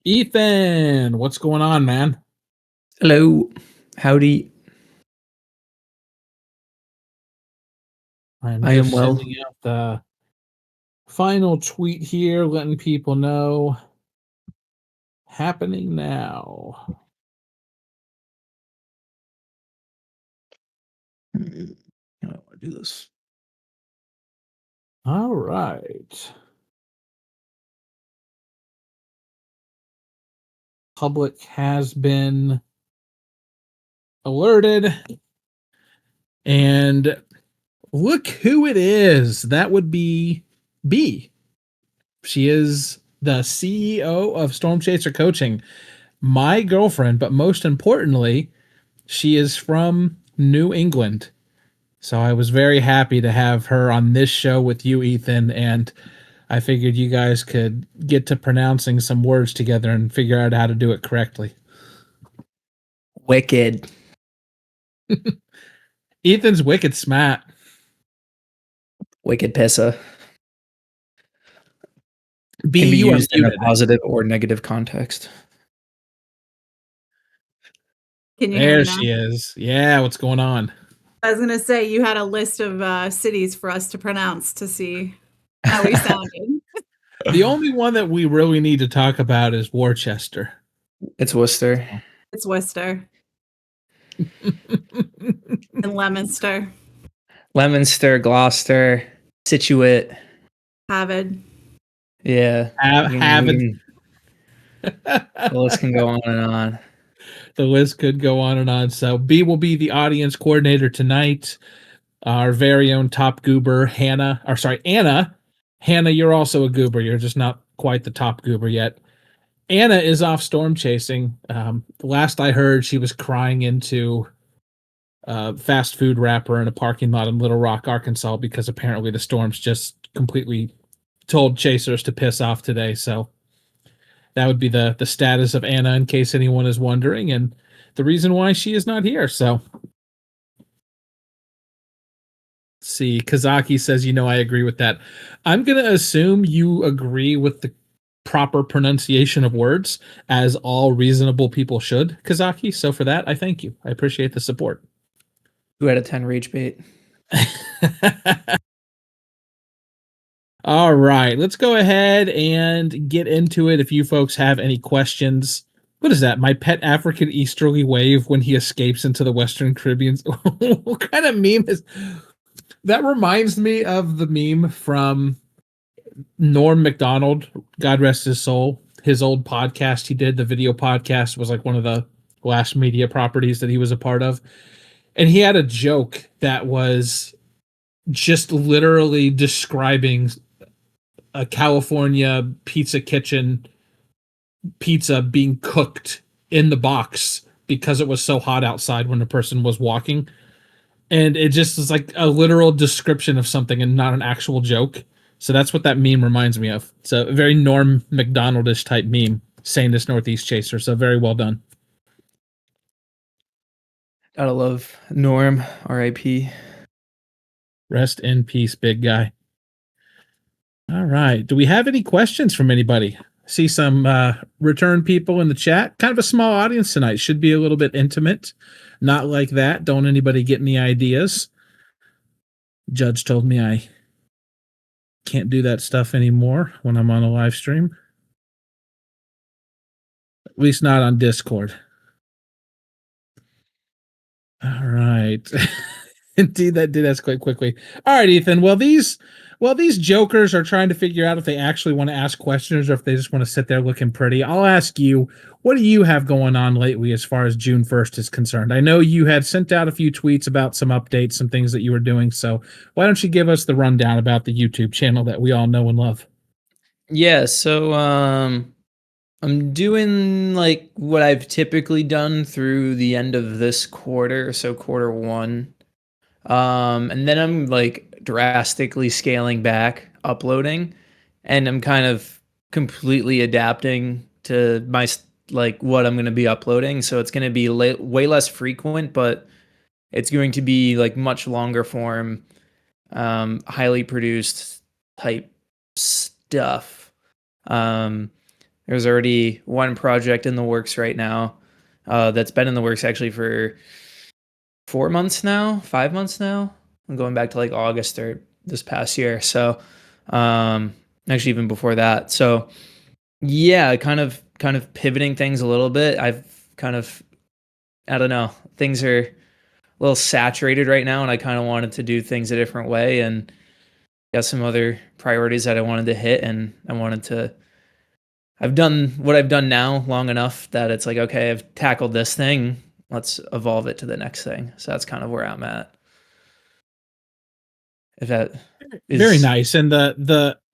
Ethan, what's going on, man? Hello. Howdy. I'm I am just well. sending out the final tweet here, letting people know happening now. I don't want to do this. All right. Public has been alerted. And look who it is. That would be B. She is the CEO of Storm Chaser Coaching, my girlfriend, but most importantly, she is from New England. So I was very happy to have her on this show with you, Ethan, and I figured you guys could get to pronouncing some words together and figure out how to do it correctly. Wicked. Ethan's wicked smart. Wicked pissa. B, Can be you are used in a muted. positive or negative context. Can you hear There me now? she is. Yeah, what's going on? I was going to say you had a list of cities for us to pronounce to see how we sounded. The only one that we really need to talk about is Worcester. It's Worcester. It's Worcester and Leominster, Leominster, Gloucester, Situate. Harvard. Yeah. Haven't. The list can go on and on. The list could go on and on. So B will be the audience coordinator tonight. Our very own top goober, Anna. Hannah, you're also a goober. You're just not quite the top goober yet. Anna is off storm chasing. Last I heard, she was crying into a fast food wrapper in a parking lot in Little Rock, Arkansas, because apparently the storms just completely told chasers to piss off today. So that would be the status of Anna, in case anyone is wondering, and the reason why she is not here. So, let's see, Kazaki says, I agree with that. I'm going to assume you agree with the proper pronunciation of words, as all reasonable people should, Kazaki. So for that, I thank you. I appreciate the support. 2 out of 10 rage bait. All right, let's go ahead and get into it. If you folks have any questions, what is that? My pet African easterly wave when he escapes into the Western Caribbean. What kind of meme is that? Reminds me of the meme from Norm Macdonald, God rest his soul. His old podcast he did, the video podcast, was like one of the last media properties that he was a part of. And he had a joke that was just literally describing a California pizza kitchen pizza being cooked in the box because it was so hot outside when the person was walking. And it just is like a literal description of something and not an actual joke. So that's what that meme reminds me of. It's a very Norm Macdonaldish type meme saying this Northeast Chaser. So very well done. Gotta love Norm, R.I.P. Rest in peace, big guy. All right. Do we have any questions from anybody? See some return people in the chat. Kind of a small audience tonight. Should be a little bit intimate. Not like that. Don't anybody get any ideas. Judge told me I can't do that stuff anymore when I'm on a live stream. At least not on Discord. All right. Indeed, that did escalate quickly. All right, Ethan. Well, these jokers are trying to figure out if they actually want to ask questions or if they just want to sit there looking pretty. I'll ask you, what do you have going on lately as far as June 1st is concerned? I know you had sent out a few tweets about some updates, some things that you were doing. So why don't you give us the rundown about the YouTube channel that we all know and love? Yeah, so I'm doing like what I've typically done through the end of this quarter, so quarter 1. And then I'm like drastically scaling back uploading, and I'm kind of completely adapting to my like what I'm going to be uploading. So it's going to be way less frequent, but it's going to be like much longer form, highly produced type stuff. There's already one project in the works right now, that's been in the works actually for 4 months now, 5 months now. I'm going back to, like, August or this past year, so, actually even before that. So, yeah, kind of pivoting things a little bit. I've kind of I don't know, things are a little saturated right now, and I kinda wanted to do things a different way, and got some other priorities that I wanted to hit, and I wanted to I've done what I've done now long enough that it's like, okay, I've tackled this thing. Let's evolve it to the next thing. So that's kind of where I'm at. If that Very is nice. And the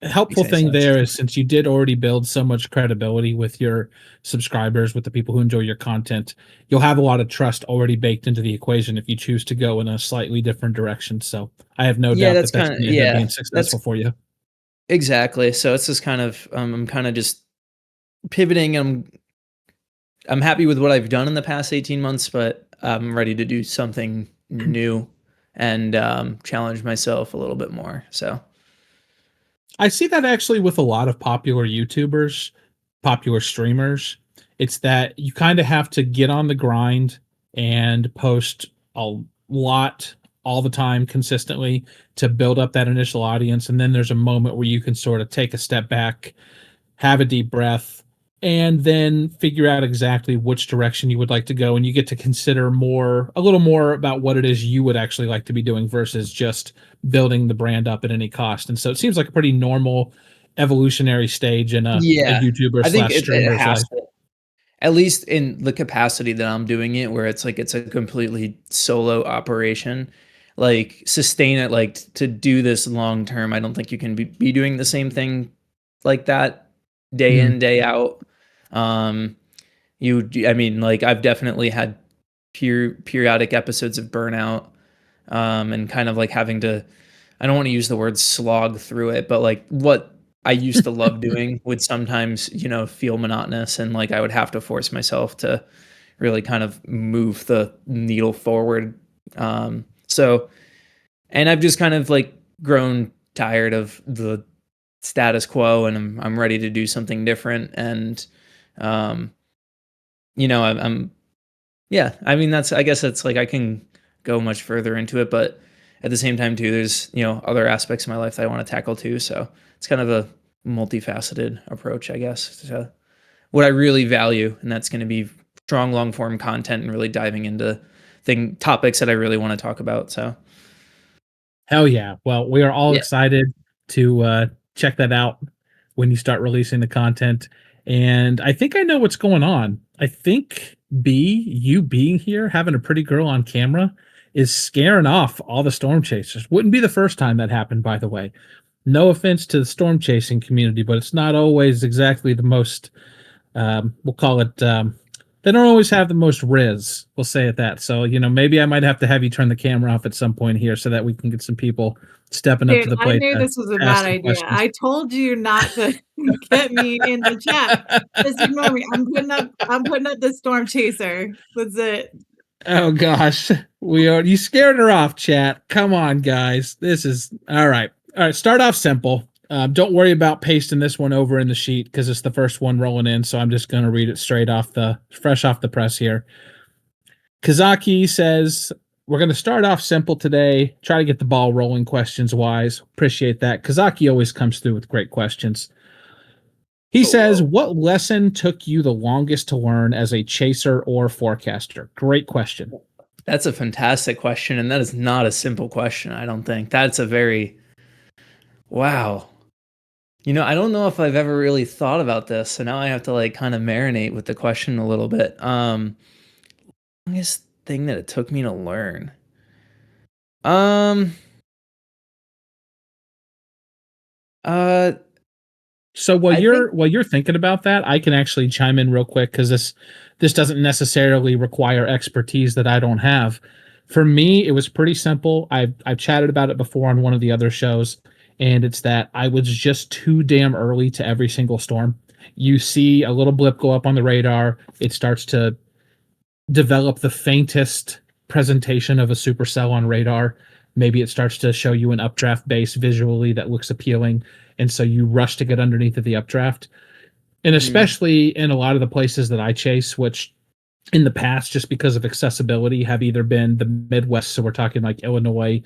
makes helpful any thing sense. there is, since you did already build so much credibility with your subscribers, with the people who enjoy your content, you'll have a lot of trust already baked into the equation if you choose to go in a slightly different direction. So I have no Yeah, doubt that's that that's kind going of to end up yeah, being that's successful for you. exactly. So it's just kind of I'm kind of just pivoting. I'm happy with what I've done in the past 18 months, but I'm ready to do something new and challenge myself a little bit more. So I see that actually with a lot of popular YouTubers, popular streamers. It's that you kind of have to get on the grind and post a lot all the time consistently to build up that initial audience. And then there's a moment where you can sort of take a step back, have a deep breath, and then figure out exactly which direction you would like to go. And you get to consider a little more about what it is you would actually like to be doing versus just building the brand up at any cost. And so it seems like a pretty normal evolutionary stage in a yeah, YouTuber I think slash it streamer's has life. to. At least in the capacity that I'm doing it, where it's like it's a completely solo operation, like sustain it, like to do this long term. I don't think you can be doing the same thing like that day Mhm. in, day out. Um, I mean, like I've definitely had periodic episodes of burnout, and kind of like having to I don't want to use the word slog through it, but like what I used to love doing would sometimes, feel monotonous and like I would have to force myself to really kind of move the needle forward. So and I've just kind of like grown tired of the status quo and I'm ready to do something different and um I'm yeah, I mean that's I guess it's like I can go much further into it, but at the same time too, there's other aspects of my life that I want to tackle too. So it's kind of a multifaceted approach, I guess, to what I really value, and that's going to be strong long form content and really diving into topics that I really want to talk about. So Hell yeah. Well, we are all yeah, excited to check that out when you start releasing the content. And I think I know what's going on. I think you being here, having a pretty girl on camera, is scaring off all the storm chasers. Wouldn't be the first time that happened, by the way. No offense to the storm chasing community, but it's not always exactly the most, we'll call it, they don't always have the most riz. We'll say it that. So, maybe I might have to have you turn the camera off at some point here so that we can get some people stepping up to Dude, the I plate knew to this was a ask bad some idea. questions. I told you not to get me in the chat. Just ignore me. I'm putting up the storm chaser. That's it. Oh gosh, you scared her off, chat. Come on, guys. This is all right. All right, start off simple. Don't worry about pasting this one over in the sheet because it's the first one rolling in. So I'm just going to read it fresh off the press here. Kazaki says, we're going to start off simple today. Try to get the ball rolling questions wise. Appreciate that. Kazaki always comes through with great questions. He says, Hello. what lesson took you the longest to learn as a chaser or forecaster? Great question. That's a fantastic question, and that is not a simple question. I don't think that's a very wow. I don't know if I've ever really thought about this, so now I have to like kind of marinate with the question a little bit. Longest thing that it took me to learn. Um, uh, So while I think you're thinking about that, I can actually chime in real quick because this doesn't necessarily require expertise that I don't have. For me, it was pretty simple. I've chatted about it before on one of the other shows, and it's that I was just too damn early to every single storm. You see a little blip go up on the radar, it starts to develop the faintest presentation of a supercell on radar. Maybe it starts to show you an updraft base visually that looks appealing, and so you rush to get underneath of the updraft. And especially in a lot of the places that I chase, which in the past, just because of accessibility, have either been the Midwest. So we're talking like Illinois,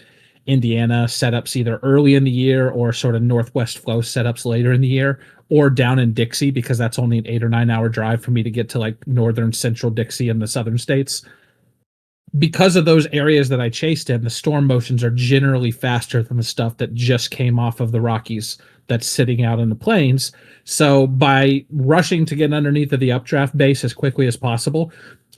Indiana setups either early in the year or sort of Northwest flow setups later in the year, or down in Dixie, because that's only an 8 or 9 hour drive for me to get to like northern central Dixie in the southern states. Because of those areas that I chased in, the storm motions are generally faster than the stuff that just came off of the Rockies that's sitting out in the plains. So by rushing to get underneath of the updraft base as quickly as possible,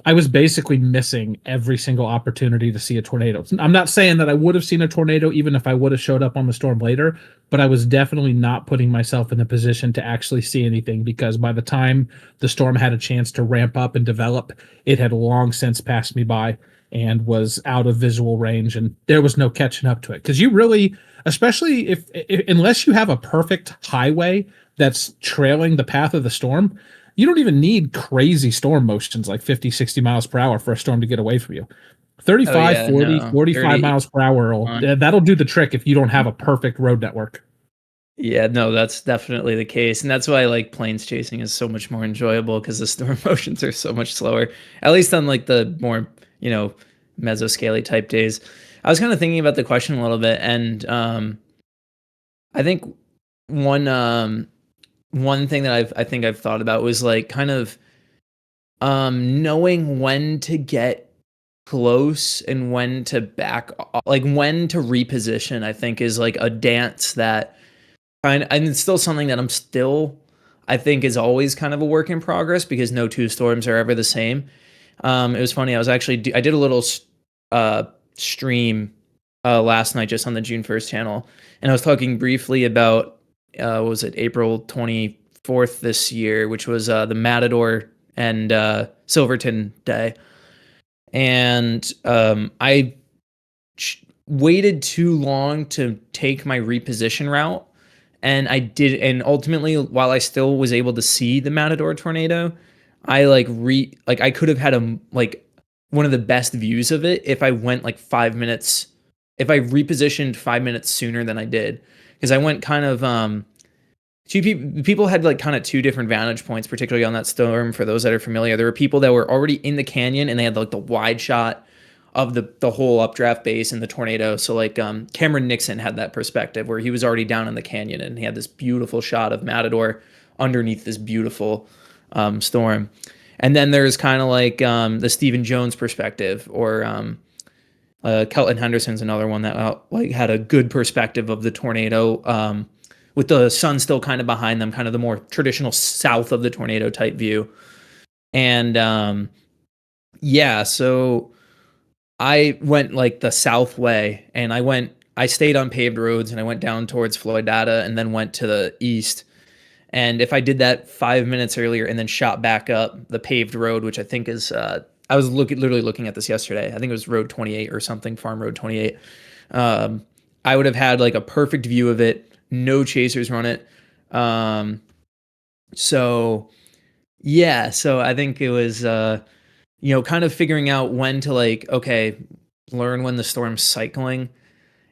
I was basically missing every single opportunity to see a tornado. I'm not saying that I would have seen a tornado even if I would have showed up on the storm later, but I was definitely not putting myself in the position to actually see anything, because by the time the storm had a chance to ramp up and develop, it had long since passed me by and was out of visual range, and there was no catching up to it. Because you really, especially if unless you have a perfect highway that's trailing the path of the storm, you don't even need crazy storm motions like 50, 60 miles per hour for a storm to get away from you. 35, yeah, 40, no, 45 30 miles per hour, that'll do the trick if you don't have a perfect road network. Yeah, no, that's definitely the case. And that's why like planes chasing is so much more enjoyable, because the storm motions are so much slower. At least on like the more, mesoscaly type days. I was kind of thinking about the question a little bit, and I think one one thing that I think I've thought about was like kind of knowing when to get close and when to back like when to reposition, I think is like a dance that and it's still something that I think is always kind of a work in progress, because no two storms are ever the same. It was funny. I did a little stream last night just on the June 1st channel, and I was talking briefly about what was it, April 24th this year, which was the Matador and Silverton Day, and I waited too long to take my reposition route. And I did, and ultimately, while I still was able to see the Matador tornado, I I could have had one of the best views of it if I went like 5 minutes, if I repositioned 5 minutes sooner than I did, because I went kind of people had like kind of two different vantage points, particularly on that storm. For those that are familiar, there were people that were already in the canyon and they had like the wide shot of the whole updraft base and the tornado. So like Cameron Nixon had that perspective where he was already down in the canyon and he had this beautiful shot of Matador underneath this beautiful storm. And then there's kind of like the Stephen Jones perspective, or Kelton Henderson's another one that like had a good perspective of the tornado, with the sun still kind of behind them, kind of the more traditional south of the tornado type view. And so I went like the south way, and I stayed on paved roads, and I went down towards Floydada and then went to the east. And if I did that 5 minutes earlier and then shot back up the paved road, which I think is, I was literally looking at this yesterday. I think it was Road 28 or something, Farm Road 28. I would have had like a perfect view of it. No chasers run it. So I think it was, kind of figuring out when to like, okay, learn when the storm's cycling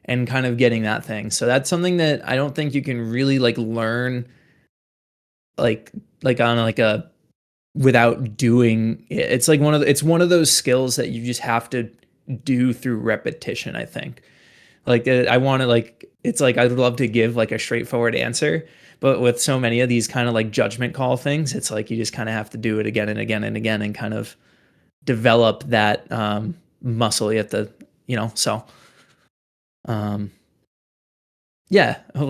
and kind of getting that thing. So that's something that I don't think you can really like learn like on like a without doing it. It's like it's one of those skills that you just have to do through repetition, I think. Like I want to like, it's like I'd love to give like a straightforward answer, but with so many of these kind of like judgment call things, it's like you just kind of have to do it again and again and again and kind of develop that muscle at the, so hopefully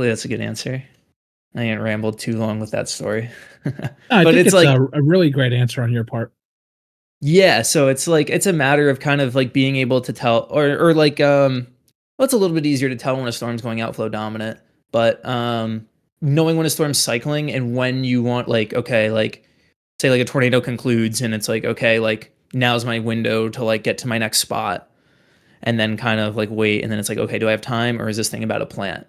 that's a good answer. I ain't rambled too long with that story. I But think it's it's like a really great answer on your part. Yeah, so it's like it's a matter of kind of like being able to tell, or like well, it's a little bit easier to tell when a storm's going outflow dominant, but knowing when a storm's cycling and when you want, like, okay, like say like a tornado concludes and it's like, okay, like now's my window to like get to my next spot, and then kind of like wait, and then it's like, okay, do I have time, or is this thing about a plant?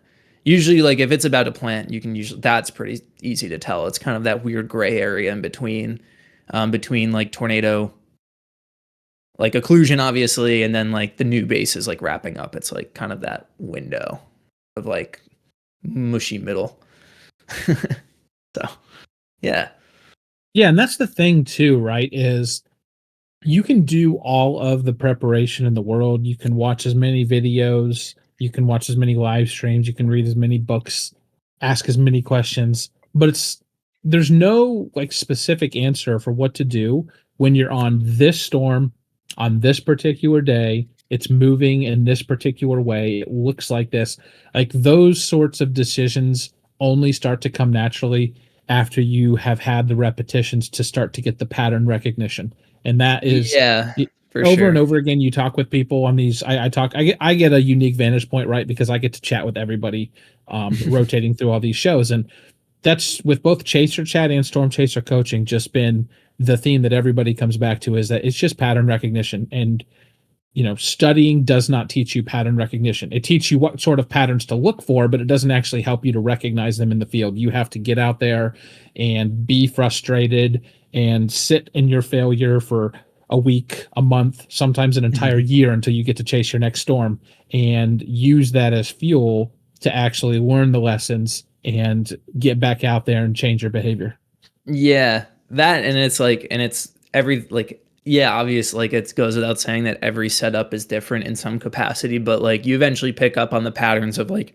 Usually, like if it's about a plant, you can usually, that's pretty easy to tell. It's kind of that weird gray area in between like tornado, like occlusion obviously, and then like the new base is like wrapping up. It's like kind of that window of like mushy middle. So yeah, Yeah, and that's the thing too, right? Is you can do all of the preparation in the world. You can watch as many videos, you can watch as many live streams, you can read as many books, ask as many questions, but there's no like specific answer for what to do when you're on this storm on this particular day. It's moving in this particular way. It looks like this. Like those sorts of decisions only start to come naturally after you have had the repetitions to start to get the pattern recognition. And that is Yeah, for over and sure. over again. You talk with people on these. I get a unique vantage point, right? Because I get to chat with everybody, rotating through all these shows. And that's with both Chaser Chat and Storm Chaser coaching, just been the theme that everybody comes back to, is that it's just pattern recognition. And studying does not teach you pattern recognition. It teaches you what sort of patterns to look for, but it doesn't actually help you to recognize them in the field. You have to get out there and be frustrated and sit in your failure for a week, a month, sometimes an entire Mhm. year until you get to chase your next storm, and use that as fuel to actually learn the lessons and get back out there and change your behavior. Yeah, that, and it's like, and it's every like, yeah, obvious, like it goes without saying that every setup is different in some capacity, but like you eventually pick up on the patterns of like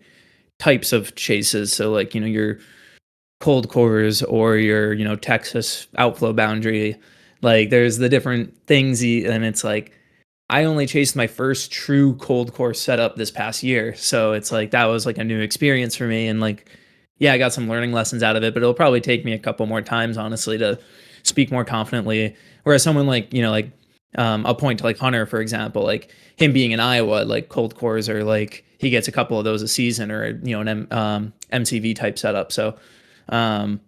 types of chases. So like, your cold cores or your, Texas outflow boundary. Like there's the different things, and it's like I only chased my first true cold core setup this past year. So it's like that was like a new experience for me. And like, yeah, I got some learning lessons out of it, but it'll probably take me a couple more times, honestly, to speak more confidently. Whereas someone like, I'll point to like Hunter, for example, like him being in Iowa, like cold cores are like he gets a couple of those a season, or, an MCV type setup. So, um,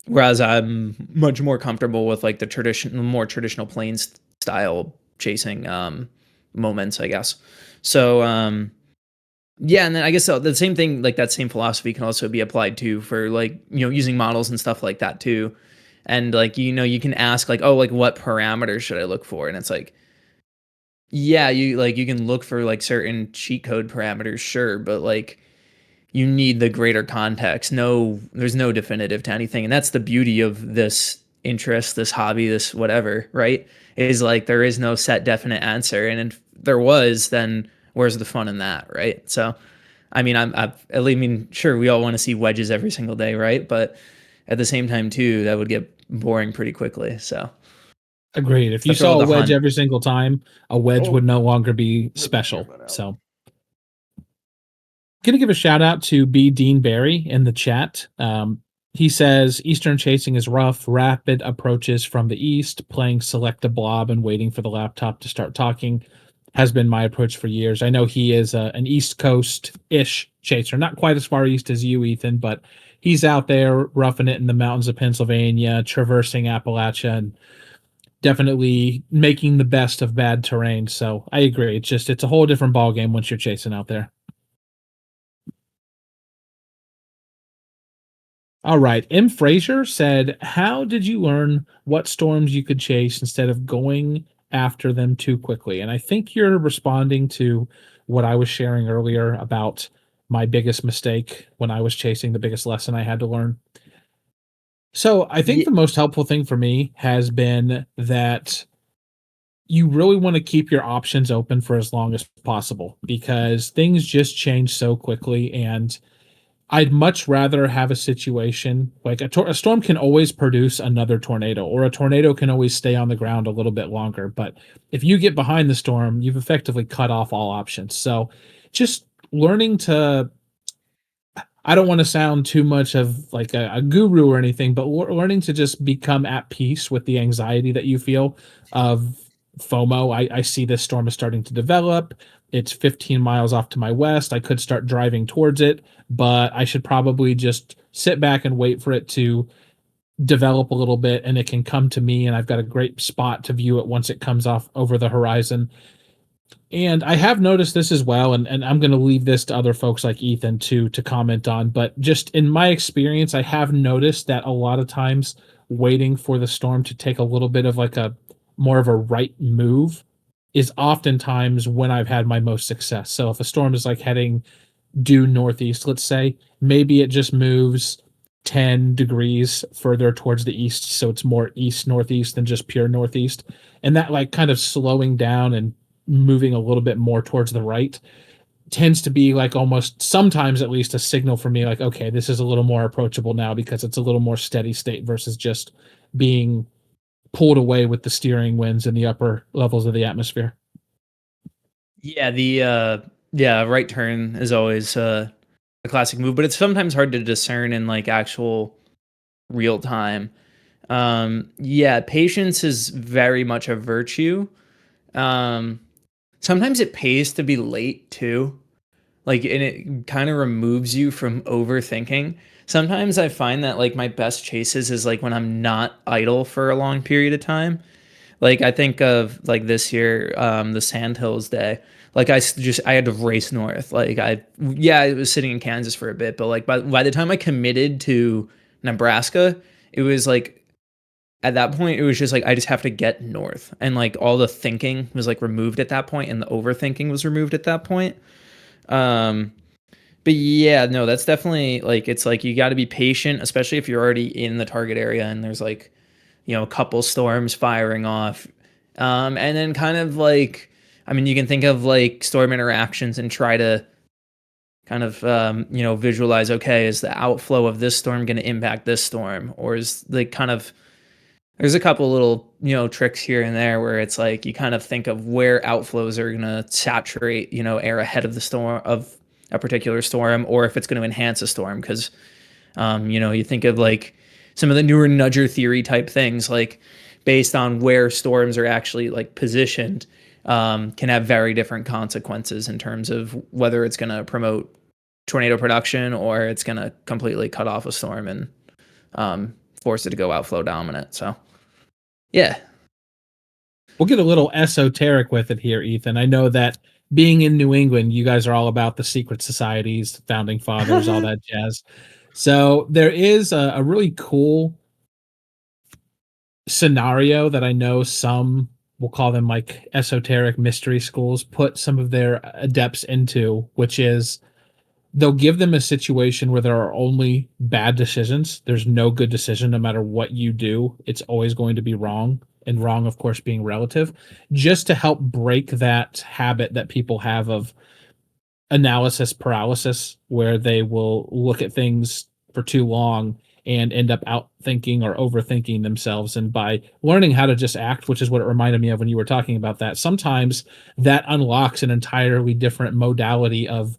whereas I'm much more comfortable with like the more traditional plains style chasing moments, I guess. So yeah, and then I guess the same thing, like that same philosophy can also be applied to for like using models and stuff like that too. And like you can ask like, oh, like what parameters should I look for? And it's like, yeah, you can look for like certain cheat code parameters, sure, but like you need the greater context. No, there's no definitive to anything. And that's the beauty of this interest, this hobby, this whatever, right? Is like there is no set definite answer. And if there was, then where's the fun in that, right? So, I mean, sure, we all want to see wedges every single day, right? But at the same time, too, that would get boring pretty quickly. So, Agreed. If it's the you thrill saw of a the wedge hunt. every single time, a wedge Oh, would no longer be let me clear special. that out. So, gonna give a shout out to B. Dean Barry in the chat. He says Eastern chasing is rough, rapid approaches from the east, playing select a blob and waiting for the laptop to start talking has been my approach for years. I know he is an East Coast ish chaser, not quite as far east as you, Ethan, but he's out there roughing it in the mountains of Pennsylvania, traversing Appalachia, and definitely making the best of bad terrain. So I agree. It's a whole different ball game once you're chasing out there. All right. M. Fraser said, how did you learn what storms you could chase instead of going after them too quickly? And I think you're responding to what I was sharing earlier about my biggest mistake when I was chasing, the biggest lesson I had to learn. So I think Yeah, the most helpful thing for me has been that you really want to keep your options open for as long as possible, because things just change so quickly. And I'd much rather have a situation like a storm can always produce another tornado, or a tornado can always stay on the ground a little bit longer. But if you get behind the storm, you've effectively cut off all options. So just learning to, I don't want to sound too much of like a guru or anything, but learning to just become at peace with the anxiety that you feel of FOMO. I see this storm is starting to develop. It's 15 miles off to my west. I could start driving towards it, but I should probably just sit back and wait for it to develop a little bit, and it can come to me. And I've got a great spot to view it once it comes off over the horizon. And I have noticed this as well, and I'm going to leave this to other folks like Ethan to comment on. But just in my experience, I have noticed that a lot of times waiting for the storm to take a little bit of like a more of a right move is oftentimes when I've had my most success. So if a storm is like heading due northeast, let's say, maybe it just moves 10 degrees further towards the east, so it's more east northeast than just pure northeast. And that like kind of slowing down and moving a little bit more towards the right tends to be like almost sometimes at least a signal for me like, okay, this is a little more approachable now because it's a little more steady state versus just being pulled away with the steering winds in the upper levels of the atmosphere. Yeah, right turn is always a classic move, but it's sometimes hard to discern in like actual real time. Yeah, patience is very much a virtue. Um, Sometimes it pays to be late too. Like, and it kind of removes you from overthinking. Sometimes I find that like my best chases is like when I'm not idle for a long period of time. Like I think of like this year, the Sandhills Day. Like I had to race north. Like I was sitting in Kansas for a bit, but like by the time I committed to Nebraska, it was like at that point it was just like I just have to get north, and like all the thinking was like removed at that point, and the overthinking was removed at that point. Um, but yeah, no, that's definitely like it's like you got to be patient, especially if you're already in the target area and there's like a couple storms firing off. And then kind of like, I mean, you can think of like storm interactions and try to kind of, visualize, okay, is the outflow of this storm going to impact this storm? Or is like kind of, there's a couple little, tricks here and there where it's like you kind of think of where outflows are going to saturate, air ahead of the storm, of a particular storm, or if it's going to enhance a storm. Because you think of like some of the newer nudger theory type things, like based on where storms are actually like positioned, can have very different consequences in terms of whether it's going to promote tornado production or it's going to completely cut off a storm and force it to go outflow dominant. So, yeah. We'll get a little esoteric with it here, Ethan. I know that being in New England, you guys are all about the secret societies, founding fathers, all that jazz. So there is a really cool scenario that I know some, we'll call them like esoteric mystery schools, put some of their adepts into, which is they'll give them a situation where there are only bad decisions. There's no good decision no matter what you do. It's always going to be wrong. And wrong, of course, being relative, just to help break that habit that people have of analysis paralysis, where they will look at things for too long and end up outthinking or overthinking themselves. And by learning how to just act, which is what it reminded me of when you were talking about that, sometimes that unlocks an entirely different modality of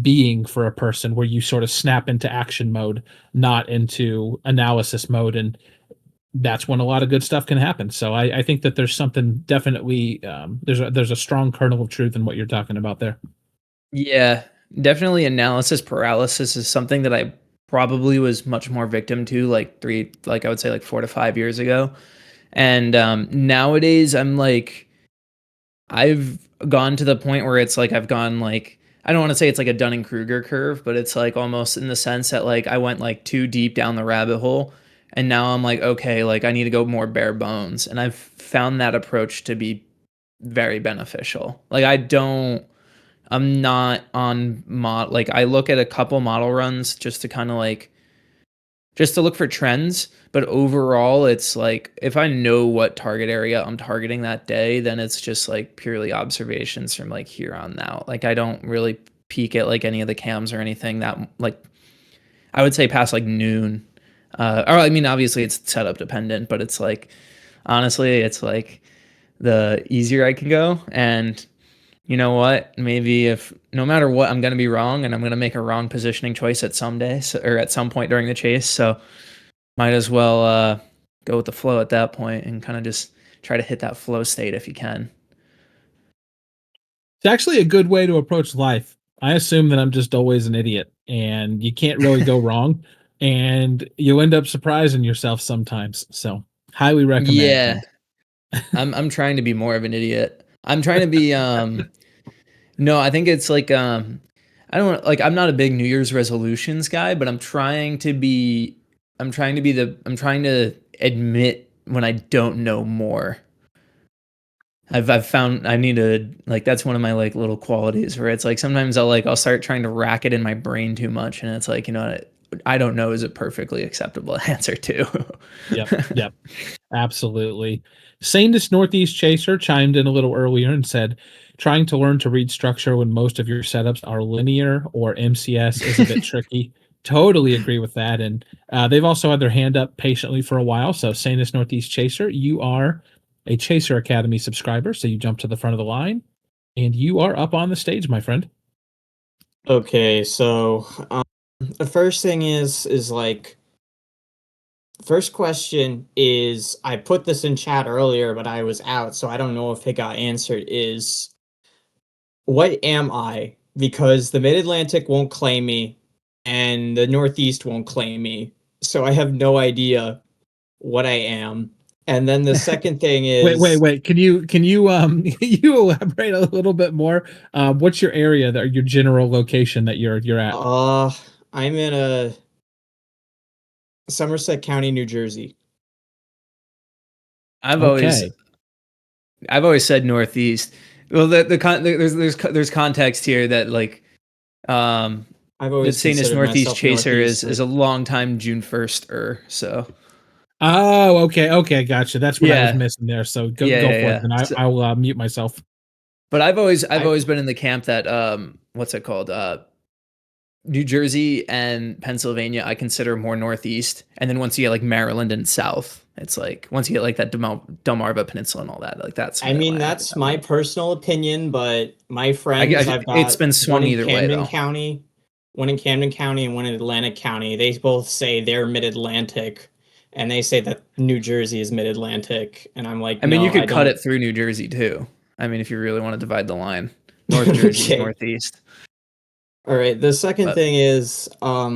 being for a person, where you sort of snap into action mode, not into analysis mode. And that's when a lot of good stuff can happen. So I think that there's something definitely, there's a strong kernel of truth in what you're talking about there. Yeah, definitely analysis paralysis is something that I probably was much more victim to like I would say like 4 to 5 years ago. And nowadays I'm like I've gone to the point where it's like I've gone like I don't want to say it's like a Dunning-Kruger curve, but it's like almost in the sense that like I went like too deep down the rabbit hole, and now I'm like, okay, like I need to go more bare bones. And I've found that approach to be very beneficial. Like I'm not on like I look at a couple model runs just to kind of like just to look for trends, but overall it's like if I know what target area I'm targeting that day, then it's just like purely observations from like here on out. Like I don't really peek at like any of the cams or anything that like I would say past like noon. Or I mean obviously it's setup dependent, but it's like honestly it's like the easier I can go. And you know what? Maybe if no matter what, I'm going to be wrong and I'm going to make a wrong positioning choice at some day or at some point during the chase. So might as well go with the flow at that point and kind of just try to hit that flow state if you can. It's actually a good way to approach life. I assume that I'm just always an idiot and you can't really go wrong, and you end up surprising yourself sometimes. So highly recommend, Yeah, friend. I'm trying to be more of an idiot. I'm trying to be no, I think it's like I don't like I'm not a big New Year's resolutions guy, but I'm trying to admit when I don't know more. I've found I need to like that's one of my like little qualities where it's like sometimes I'll start trying to rack it in my brain too much, and it's like, you know what, I don't know is a perfectly acceptable answer too. Yep. Absolutely. Sanus Northeast Chaser chimed in a little earlier and said, trying to learn to read structure when most of your setups are linear or MCS is a bit tricky. Totally agree with that. And they've also had their hand up patiently for a while. So, Sanus Northeast Chaser, you are a Chaser Academy subscriber. So, you jump to the front of the line and you are up on the stage, my friend. Okay, so the first thing is like, first question is, I put this in chat earlier, but I was out, so I don't know if it got answered, is what am I? Because the Mid-Atlantic won't claim me and the Northeast won't claim me. So I have no idea what I am. And then the second thing is Wait. Can you you elaborate a little bit more? What's your area that your general location that you're at? I'm in a Somerset County, New Jersey. I've Okay. always said Northeast. Well, there's context here that like I've the always Sanus considered Northeast myself Chaser is Northeast. a long time June 1st so Oh, okay, gotcha. That's what I was Yeah. missing there. So go Yeah, for it, yeah. and So- I'll mute myself. But I've always been in the camp that what's it called? New Jersey and Pennsylvania I consider more northeast, and then once you get like Maryland and south, it's like once you get like that Delmarva Peninsula and all that, like that's I mean, Mid-Atlantic at that's that my point. personal opinion, but my friends, I've It's got been swung one in either way Camden though. County, one in Camden County, and one in Atlantic County. They both say they're Mid-Atlantic, and they say that New Jersey is Mid-Atlantic, and I'm like, I mean, no, you could I cut don't. it through New Jersey too. I mean, if you really want to divide the line, North Jersey's Okay. northeast. All right. The second But- thing is, how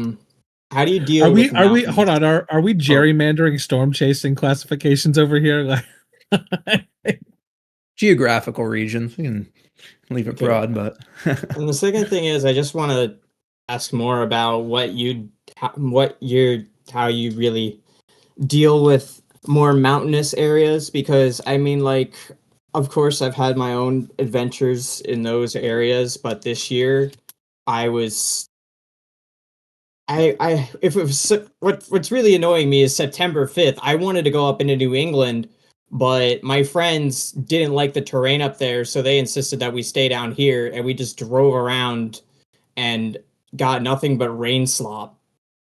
do you Are deal we with are we mountains? hold on? Are we gerrymandering storm chasing classifications over here? Like, Geographical regions, we can leave it Okay. broad, but And the second thing is, I just want to ask more about how you really deal with more mountainous areas, because I mean, like, of course I've had my own adventures in those areas, but this year I was I if it was what's really annoying me is September 5th. I wanted to go up into New England, but my friends didn't like the terrain up there, so they insisted that we stay down here, and we just drove around and got nothing but rain slop.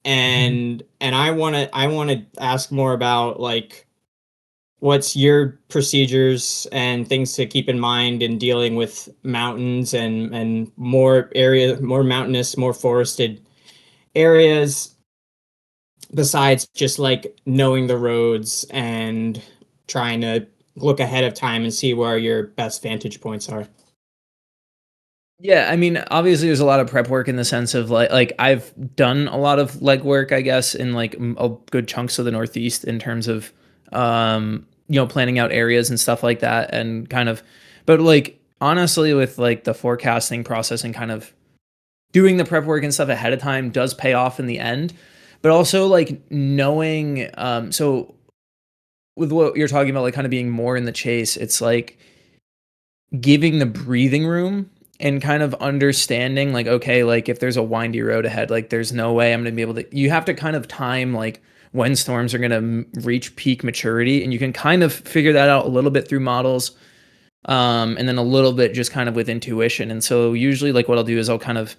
And I want to ask more about, like, what's your procedures and things to keep in mind in dealing with mountains and more mountainous, more forested areas, besides just like knowing the roads and trying to look ahead of time and see where your best vantage points are. yeah, I mean, obviously there's a lot of prep work in the sense of like I've done a lot of legwork, I guess, in like a good chunks of the Northeast in terms of planning out areas and stuff like that and kind of, but like honestly with like the forecasting process and kind of doing the prep work and stuff ahead of time does pay off in the end. But also like knowing so with what you're talking about, like kind of being more in the chase, it's like giving the breathing room and kind of understanding like, okay, like if there's a windy road ahead, like there's no way I'm going to be able to, you have to kind of time like when storms are going to reach peak maturity, and you can kind of figure that out a little bit through models, and then a little bit just kind of with intuition. And so usually like what I'll do is I'll kind of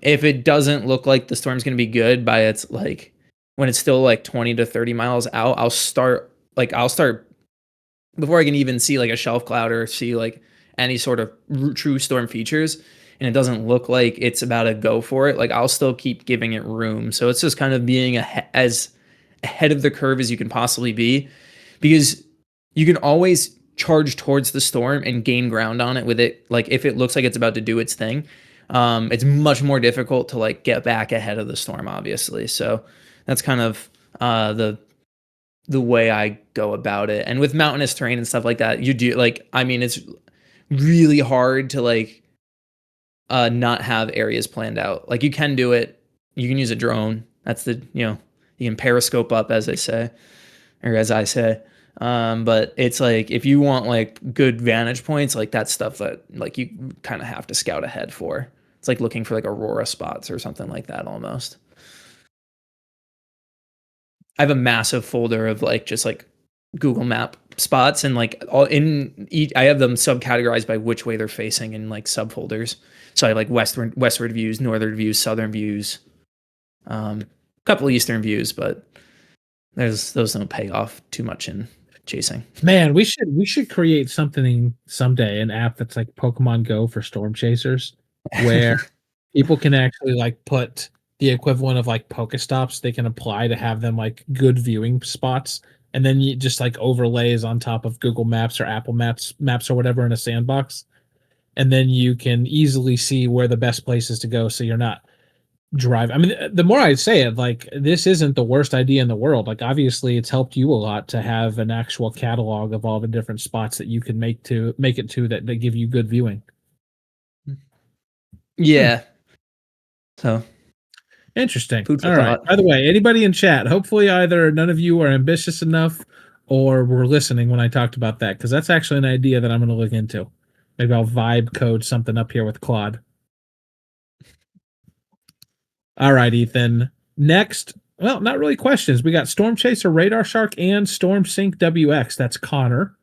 if it doesn't look like the storm's going to be good by its like when it's still like 20 to 30 miles out, I'll start before I can even see like a shelf cloud or see like any sort of true storm features, and it doesn't look like it's about to go for it, like I'll still keep giving it room. So it's just kind of being as ahead of the curve as you can possibly be, because you can always charge towards the storm and gain ground on it with it. Like if it looks like it's about to do its thing, it's much more difficult to like get back ahead of the storm, obviously. So that's kind of the way I go about it. And with mountainous terrain and stuff like that, you do like, I mean, it's really hard to like not have areas planned out. Like you can do it. You can use a drone. That's you can periscope up, as they say, or as I say. But it's like, if you want like good vantage points, like that's stuff that like you kind of have to scout ahead for. It's like looking for like aurora spots or something like that almost. I have a massive folder of like just like Google Map spots, and like all in each, I have them subcategorized by which way they're facing in like subfolders. So I have like westward views, northern views, southern views, a couple eastern views, but those don't pay off too much in chasing. Man, we should create something someday, an app that's like Pokemon Go for storm chasers, where people can actually like put the equivalent of like Pokestops they can apply to have them like good viewing spots, and then you just like overlays on top of Google Maps or Apple Maps or whatever in a sandbox, and then you can easily see where the best places to go, so you're not drive. I mean, the more I say it, like this isn't the worst idea in the world. Like obviously, it's helped you a lot to have an actual catalog of all the different spots that you can make it to that give you good viewing. Yeah. So Interesting. food for All right. thought. By the way, anybody in chat, hopefully either none of you are ambitious enough or were listening when I talked about that, because that's actually an idea that I'm going to look into. Maybe I'll vibe code something up here with Claude. All right, Ethan. Next, well, not really questions. We got Storm Chaser Radar Shark and Storm Sync WX. That's Connor.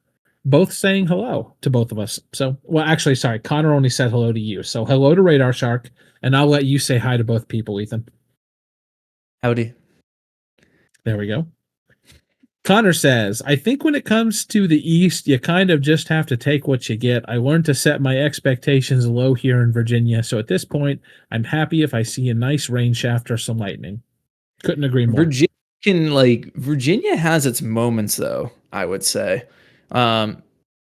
Both saying hello to both of us. So, well, actually, sorry, Connor only said hello to you. So, hello to Radar Shark, and I'll let you say hi to both people, Ethan. Howdy. There we go. Connor says, I think when it comes to the East, you kind of just have to take what you get. I learned to set my expectations low here in Virginia. So at this point, I'm happy if I see a nice rain shaft or some lightning. Couldn't agree more. Virginia has its moments though, I would say.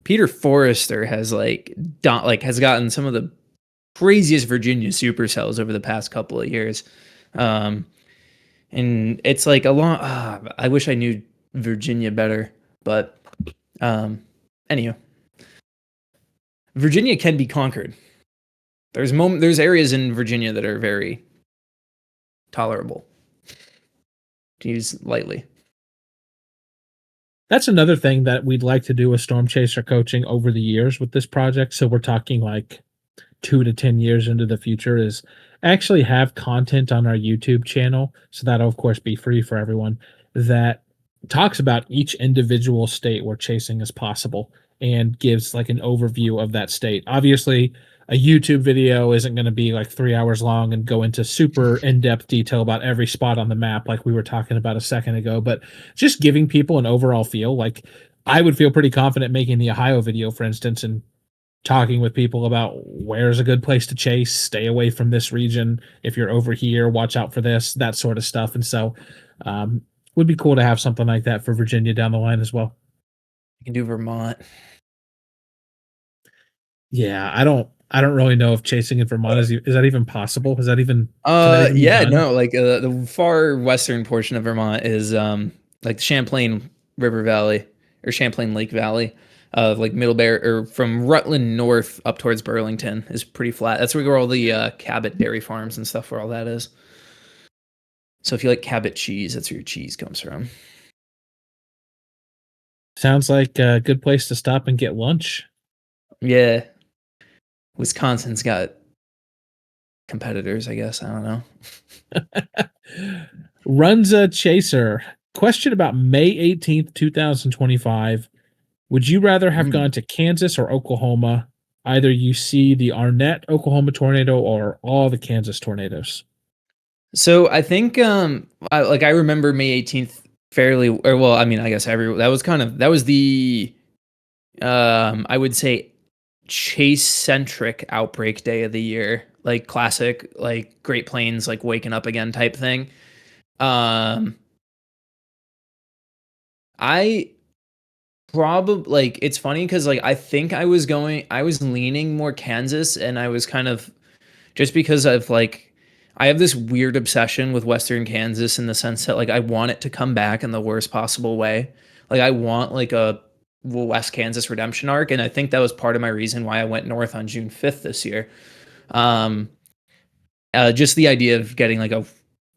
Peter Forrester has has gotten some of the craziest Virginia supercells over the past couple of years. And it's like I wish I knew Virginia better, but anyhow, Virginia can be conquered. There's areas in Virginia that are very tolerable, to use lightly. That's another thing that we'd like to do with Storm Chaser coaching over the years with this project. So we're talking like 2 to 10 years into the future, is actually have content on our YouTube channel. So that'll of course be free for everyone, that talks about each individual state where chasing is possible and gives like an overview of that state. Obviously, a YouTube video isn't going to be like 3 hours long and go into super in-depth detail about every spot on the map like we were talking about a second ago, but just giving people an overall feel. Like I would feel pretty confident making the Ohio video, for instance, and talking with people about where's a good place to chase, stay away from this region. If you're over here, watch out for this, that sort of stuff. And so, would be cool to have something like that for Virginia down the line as well. You can do Vermont. Yeah, I don't really know if chasing in Vermont is that even possible? Is that even? Yeah, no, like the far western portion of Vermont is like the Champlain River Valley or Champlain Lake Valley. Like Middlebury or from Rutland north up towards Burlington is pretty flat. That's where all the Cabot dairy farms and stuff, where all that is. So if you like Cabot cheese, that's where your cheese comes from. Sounds like a good place to stop and get lunch. Yeah. Wisconsin's got competitors, I guess. I don't know. Runs a Chaser. Question about May 18th, 2025. Would you rather have gone to Kansas or Oklahoma? Either you see the Arnett, Oklahoma tornado or all the Kansas tornadoes. So I think I remember May 18th fairly, or well, I mean, I guess that was the I would say chase centric outbreak day of the year, like classic, like Great Plains, like waking up again type thing. I probably like, it's funny because like I think I was leaning more Kansas, and I was kind of just because of like I have this weird obsession with Western Kansas in the sense that like I want it to come back in the worst possible way. Like I want like a West Kansas redemption arc, and I think that was part of my reason why I went north on June 5th this year. Just the idea of getting like a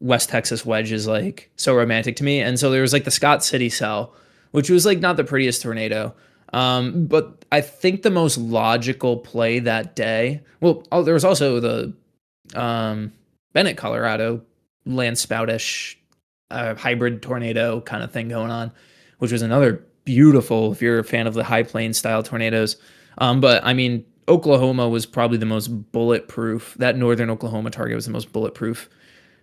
West Texas wedge is like so romantic to me. And so there was like the Scott City cell, which was like not the prettiest tornado. But I think the most logical play that day, well, there was also the Bennett, Colorado land spoutish hybrid tornado kind of thing going on, which was another beautiful, if you're a fan of the high plane style tornadoes. But I mean, Oklahoma was probably the most bulletproof. That northern Oklahoma target was the most bulletproof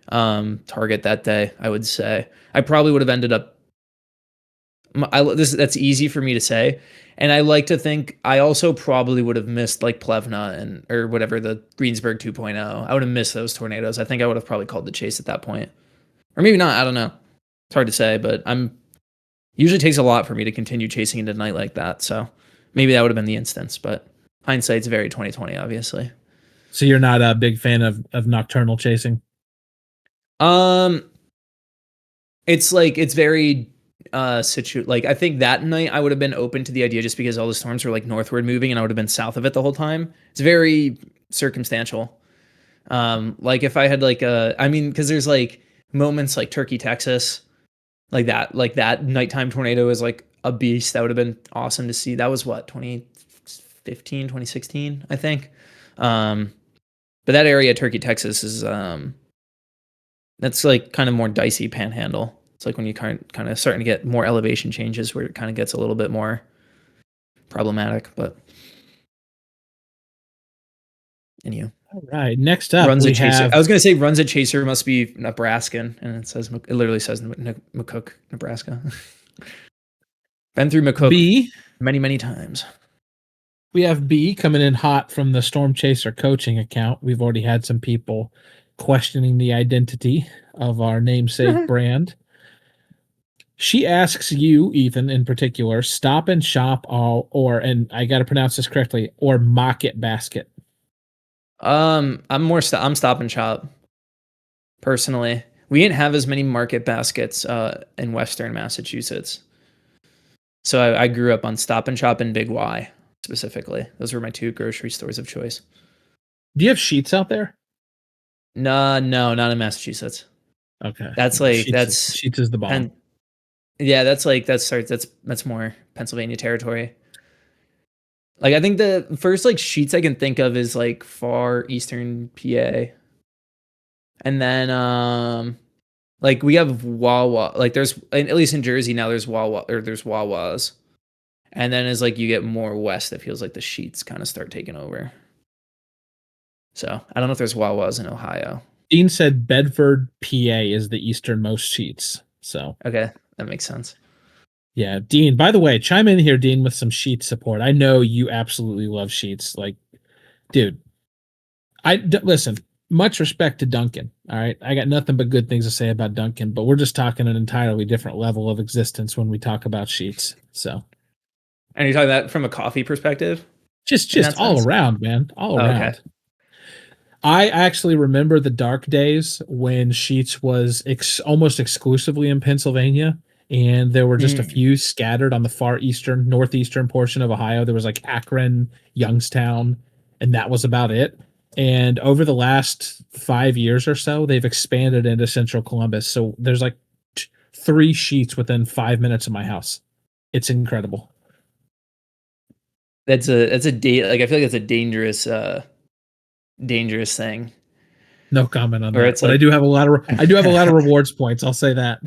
target that day, I would say. I probably would have ended up. That's easy for me to say, and I like to think I also probably would have missed like Plevna and or whatever the Greensburg 2.0. I would have missed those tornadoes. I think I would have probably called the chase at that point, or maybe not. I don't know. It's hard to say, but usually takes a lot for me to continue chasing into the night like that. So maybe that would have been the instance, but hindsight's very 2020, obviously. So you're not a big fan of nocturnal chasing? It's like it's very like I think that night I would have been open to the idea just because all the storms were like northward moving and I would have been south of it the whole time. It's very circumstantial. Like if I had like I mean, because there's like moments like Turkey, Texas, like that nighttime tornado is like a beast. That would have been awesome to see. That was what, 2015, 2016, I think. But that area, Turkey, Texas, is that's like kind of more dicey panhandle. It's like when you kind of starting to get more elevation changes where it kind of gets a little bit more problematic. But anyway. All right. Next up, runs a chaser. I was going to say runs a chaser must be Nebraskan, and it literally says McCook, Nebraska. Been through McCook B many times. We have B coming in hot from the Storm Chaser coaching account. We've already had some people questioning the identity of our namesake brand. She asks you, Ethan, in particular, Stop and Shop or and I got to pronounce this correctly, or Market Basket. I'm Stop and Shop. Personally, we didn't have as many Market Baskets in Western Massachusetts, so I grew up on Stop and Shop and Big Y specifically. Those were my two grocery stores of choice. Do you have Sheets out there? No, not in Massachusetts. Okay, that's like Sheets is the bomb. Yeah, that's more Pennsylvania territory. Like I think the first like Sheets I can think of is like far eastern PA. And then like we have Wawa, like there's at least in Jersey now there's Wawa or there's Wawas. And then as like you get more west, it feels like the Sheets kind of start taking over. So I don't know if there's Wawas in Ohio. Dean said Bedford, PA is the easternmost Sheets. So okay, that makes sense. Yeah, Dean, by the way, chime in here, Dean, with some Sheets support. I know you absolutely love Sheets. Like, dude, listen, much respect to Duncan. All right. I got nothing but good things to say about Duncan, but we're just talking an entirely different level of existence when we talk about Sheets. So, and you're talking that from a coffee perspective? Just all around, man. All around. Okay. I actually remember the dark days when Sheets was almost exclusively in Pennsylvania, and there were just a few scattered on the far northeastern portion of Ohio. There was like Akron, Youngstown, and that was about it. And over the last 5 years or so, they've expanded into central Columbus. So there's like 3 Sheets within 5 minutes of my house. It's incredible. That's a date. Like I feel like that's a dangerous thing. No comment on that. But like, I do have a lot of rewards points. I'll say that.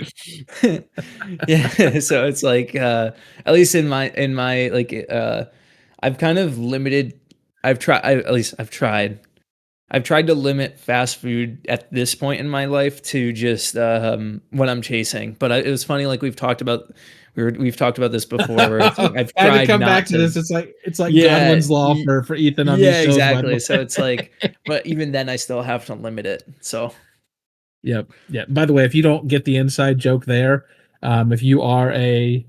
Yeah. So it's like at least in my like I've kind of limited. I've tried to limit fast food at this point in my life to just when I'm chasing. But it was funny. Like we've talked about this before. Where I've tried to come back to this. It's like Godwin's law for Ethan on these shows. Yeah, exactly. So it's like, but even then, I still have to limit it. So, yep. Yeah. By the way, if you don't get the inside joke there, if you are a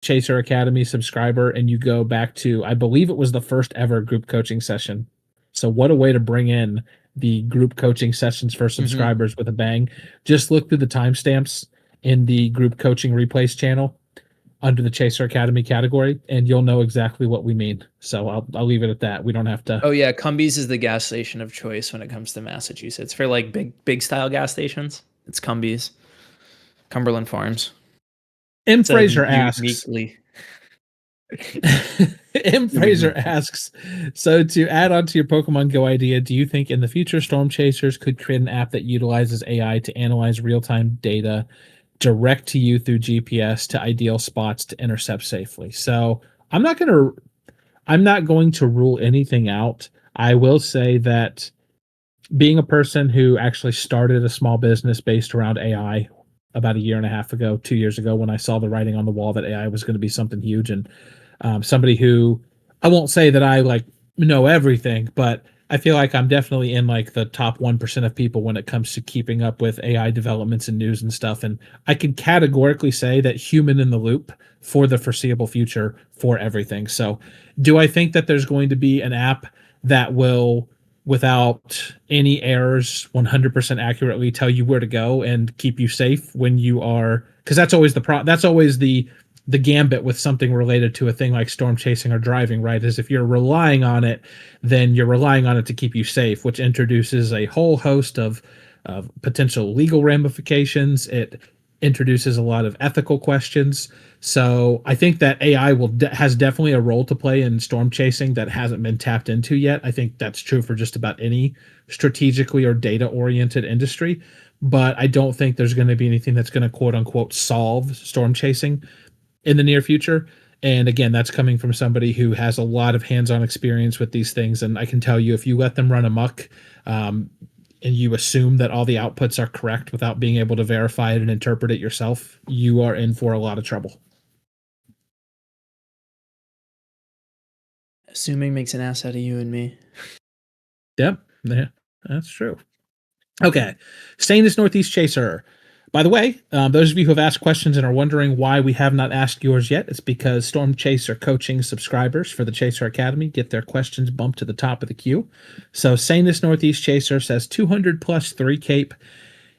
Chaser Academy subscriber and you go back to, I believe it was the first ever group coaching session. So what a way to bring in the group coaching sessions for subscribers with a bang. Just look through the timestamps in the group coaching replays channel under the Chaser Academy category, and you'll know exactly what we mean. So I'll leave it at that. We don't have to. Oh yeah, Cumbies is the gas station of choice when it comes to Massachusetts for like big style gas stations. It's Cumbies, Cumberland Farms. M. Fraser asks. M. Fraser asks. So to add on to your Pokemon Go idea, do you think in the future Storm Chasers could create an app that utilizes AI to analyze real-time data direct to you through GPS to ideal spots to intercept safely. So I'm not going to rule anything out. I will say that being a person who actually started a small business based around AI about a year and a half ago, 2 years ago, when I saw the writing on the wall that AI was going to be something huge, and somebody who, I won't say that I like know everything, but I feel like I'm definitely in like the top 1% of people when it comes to keeping up with AI developments and news and stuff. And I can categorically say that human in the loop for the foreseeable future for everything. So, do I think that there's going to be an app that will, without any errors, 100% accurately tell you where to go and keep you safe when you are, because that's always that's always the gambit with something related to a thing like storm chasing or driving, right? Is if you're relying on it, then you're relying on it to keep you safe, which introduces a whole host of potential legal ramifications. It introduces a lot of ethical questions. So I think that AI has definitely a role to play in storm chasing that hasn't been tapped into yet. I think that's true for just about any strategically or data oriented industry. But I don't think there's going to be anything that's going to quote unquote solve storm chasing in the near future. And again, that's coming from somebody who has a lot of hands-on experience with these things. And I can tell you, if you let them run amok, and you assume that all the outputs are correct without being able to verify it and interpret it yourself, you are in for a lot of trouble. Assuming makes an ass out of you and me. Yep, yeah, that's true. Okay, Stainless Northeast Chaser. By the way, those of you who have asked questions and are wondering why we have not asked yours yet, it's because Storm Chaser coaching subscribers for the Chaser Academy get their questions bumped to the top of the queue. So Stainless Northeast Chaser says 200 plus 3 cape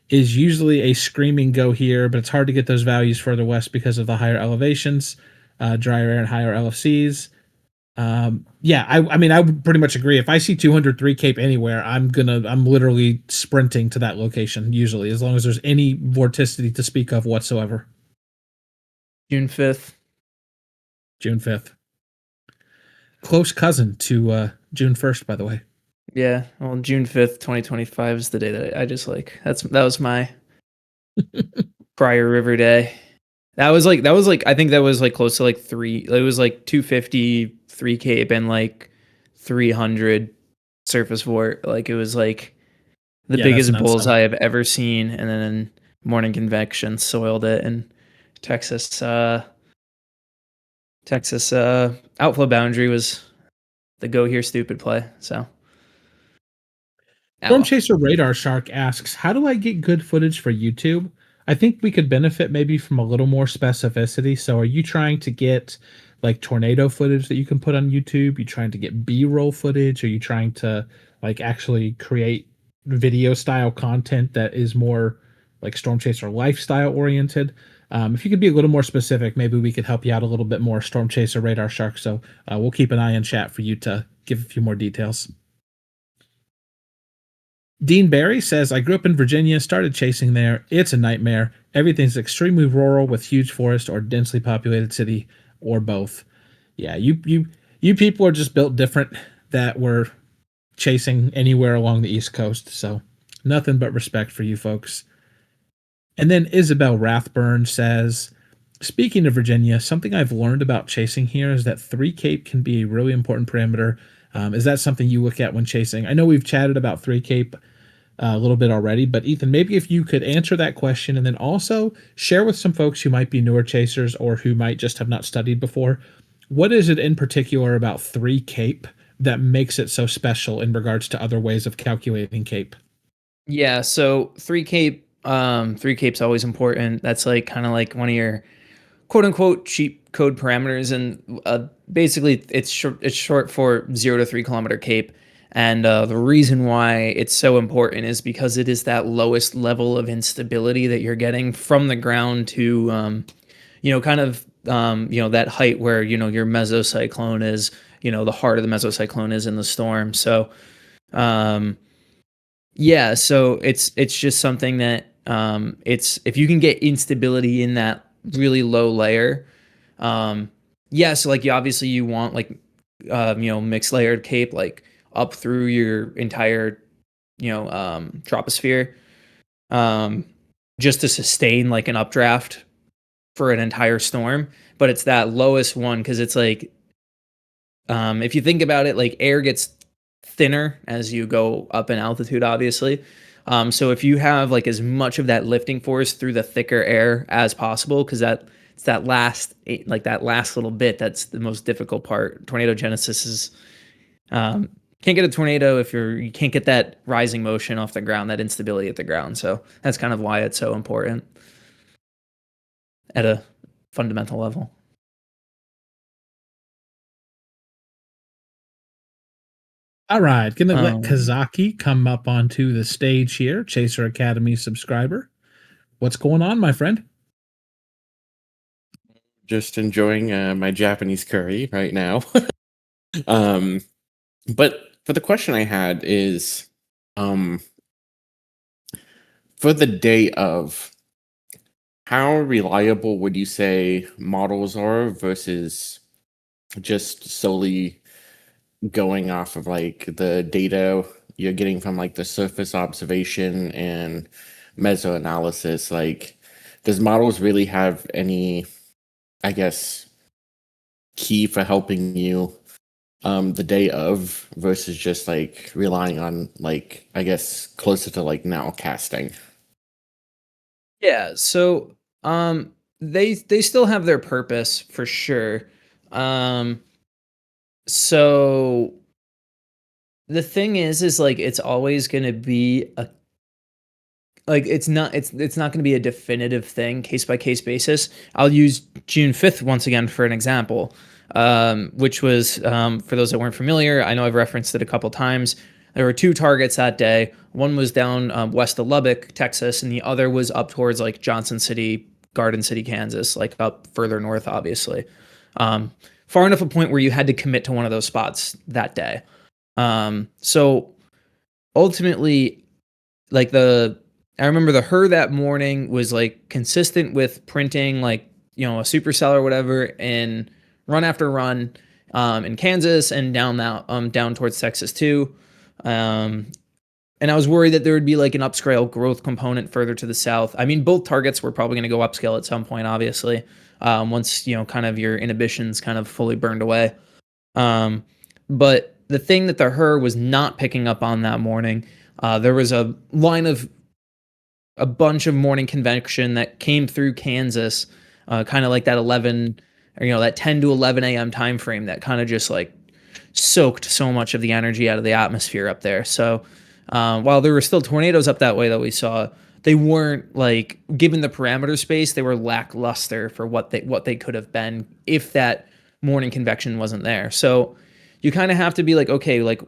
is usually a screaming go here, but it's hard to get those values further west because of the higher elevations, drier air and higher LFCs. Yeah, I mean, I would pretty much agree. If I see 203 cape anywhere, I'm literally sprinting to that location usually, as long as there's any vorticity to speak of whatsoever. June 5th. June 5th. Close cousin to June 1st, by the way. Yeah, well, June 5th, 2025 is the day that I just like. That was my prior river day. That was like I think that was like close to like 3. It was like 250 3 cape and like 300 surface vort. Like it was like the biggest bullseye I've ever seen. And then morning convection soiled it, and Texas outflow boundary was the go here stupid play. So Storm Chaser Radar Shark asks, how do I get good footage for YouTube? I think we could benefit maybe from a little more specificity. So are you trying to get like tornado footage that you can put on YouTube? You trying to get B-roll footage? Are you trying to like actually create video style content that is more like Storm Chaser lifestyle oriented? If you could be a little more specific, maybe we could help you out a little bit more, Storm Chaser Radar Shark. So we'll keep an eye in chat for you to give a few more details. Dean Barry says, I grew up in Virginia, started chasing there. It's a nightmare. Everything's extremely rural with huge forest or densely populated city or both. Yeah, you people are just built different that were chasing anywhere along the East Coast. So nothing but respect for you folks. And then Isabel Rathburn says, speaking of Virginia, something I've learned about chasing here is that 3 cape can be a really important parameter. Is that something you look at when chasing? I know we've chatted about 3 cape a little bit already, but Ethan, maybe if you could answer that question and then also share with some folks who might be newer chasers or who might just have not studied before, what is it in particular about 3 cape that makes it so special in regards to other ways of calculating cape? Yeah, so 3 cape, 3 cape's always important. That's like kind of like one of your quote unquote cheat code parameters, and basically it's short for 0 to 3 kilometer cape. And the reason why it's so important is because it is that lowest level of instability that you're getting from the ground to, kind of, that height where, your mesocyclone is, the heart of the mesocyclone is in the storm. So, yeah, so it's just something that it's, if you can get instability in that really low layer, yeah, so like you want like, mixed layered cape, like up through your entire, troposphere. just to sustain like an updraft for an entire storm, but it's that lowest one because it's like if you think about it, like air gets thinner as you go up in altitude, obviously. So if you have like as much of that lifting force through the thicker air as possible, because it's that last little bit that's the most difficult part. Tornado genesis is can't get a tornado if you can't get that rising motion off the ground, that instability at the ground. So that's kind of why it's so important at a fundamental level. All right, gonna let Kazaki come up onto the stage here, Chaser Academy subscriber. What's going on, my friend? Just enjoying my Japanese curry right now. But for the question I had is, for the day of, how reliable would you say models are versus just solely going off of like the data you're getting from like the surface observation and meso analysis? Like, does models really have any, I guess, key for helping you the day of versus just like relying on like, I guess, closer to like now casting? Yeah, so they still have their purpose for sure. So the thing is like it's always going to be a like it's not going to be a definitive thing, case by case basis. I'll use June 5th once again for an example, which was for those that weren't familiar, I know I've referenced it a couple times. There were two targets that day. One was down west of Lubbock, Texas, and the other was up towards like Johnson City, Garden City, Kansas, like up further north, obviously. Far enough a point where you had to commit to one of those spots that day. So ultimately, like I remember the her that morning was like consistent with printing like, you know, a supercell or whatever in run after run in Kansas and down towards Texas too. And I was worried that there would be like an upscale growth component further to the south. I mean, both targets were probably going to go upscale at some point, obviously, once, you know, kind of your inhibitions kind of fully burned away. But the thing that the her was not picking up on that morning, there was a line of a bunch of morning convection that came through Kansas, kind of like that 11 or, you know, that 10 to 11 a.m. time frame that kind of just like soaked so much of the energy out of the atmosphere up there. So while there were still tornadoes up that way that we saw, they weren't like, given the parameter space, they were lackluster for what they could have been if that morning convection wasn't there. So you kind of have to be like, okay, like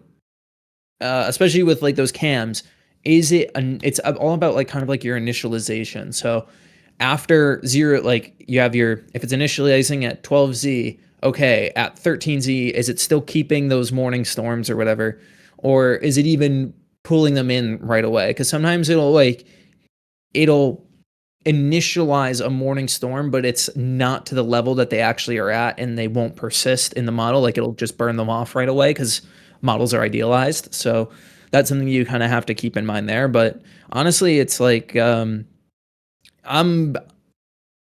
especially with like those cams, it's all about like kind of like your initialization. So after 0, like you have if it's initializing at 12Z, okay, at 13Z, is it still keeping those morning storms or whatever? Or is it even pulling them in right away? Because sometimes it'll initialize a morning storm, but it's not to the level that they actually are at, and they won't persist in the model. Like it'll just burn them off right away because models are idealized. So that's something you kind of have to keep in mind there. But honestly, it's like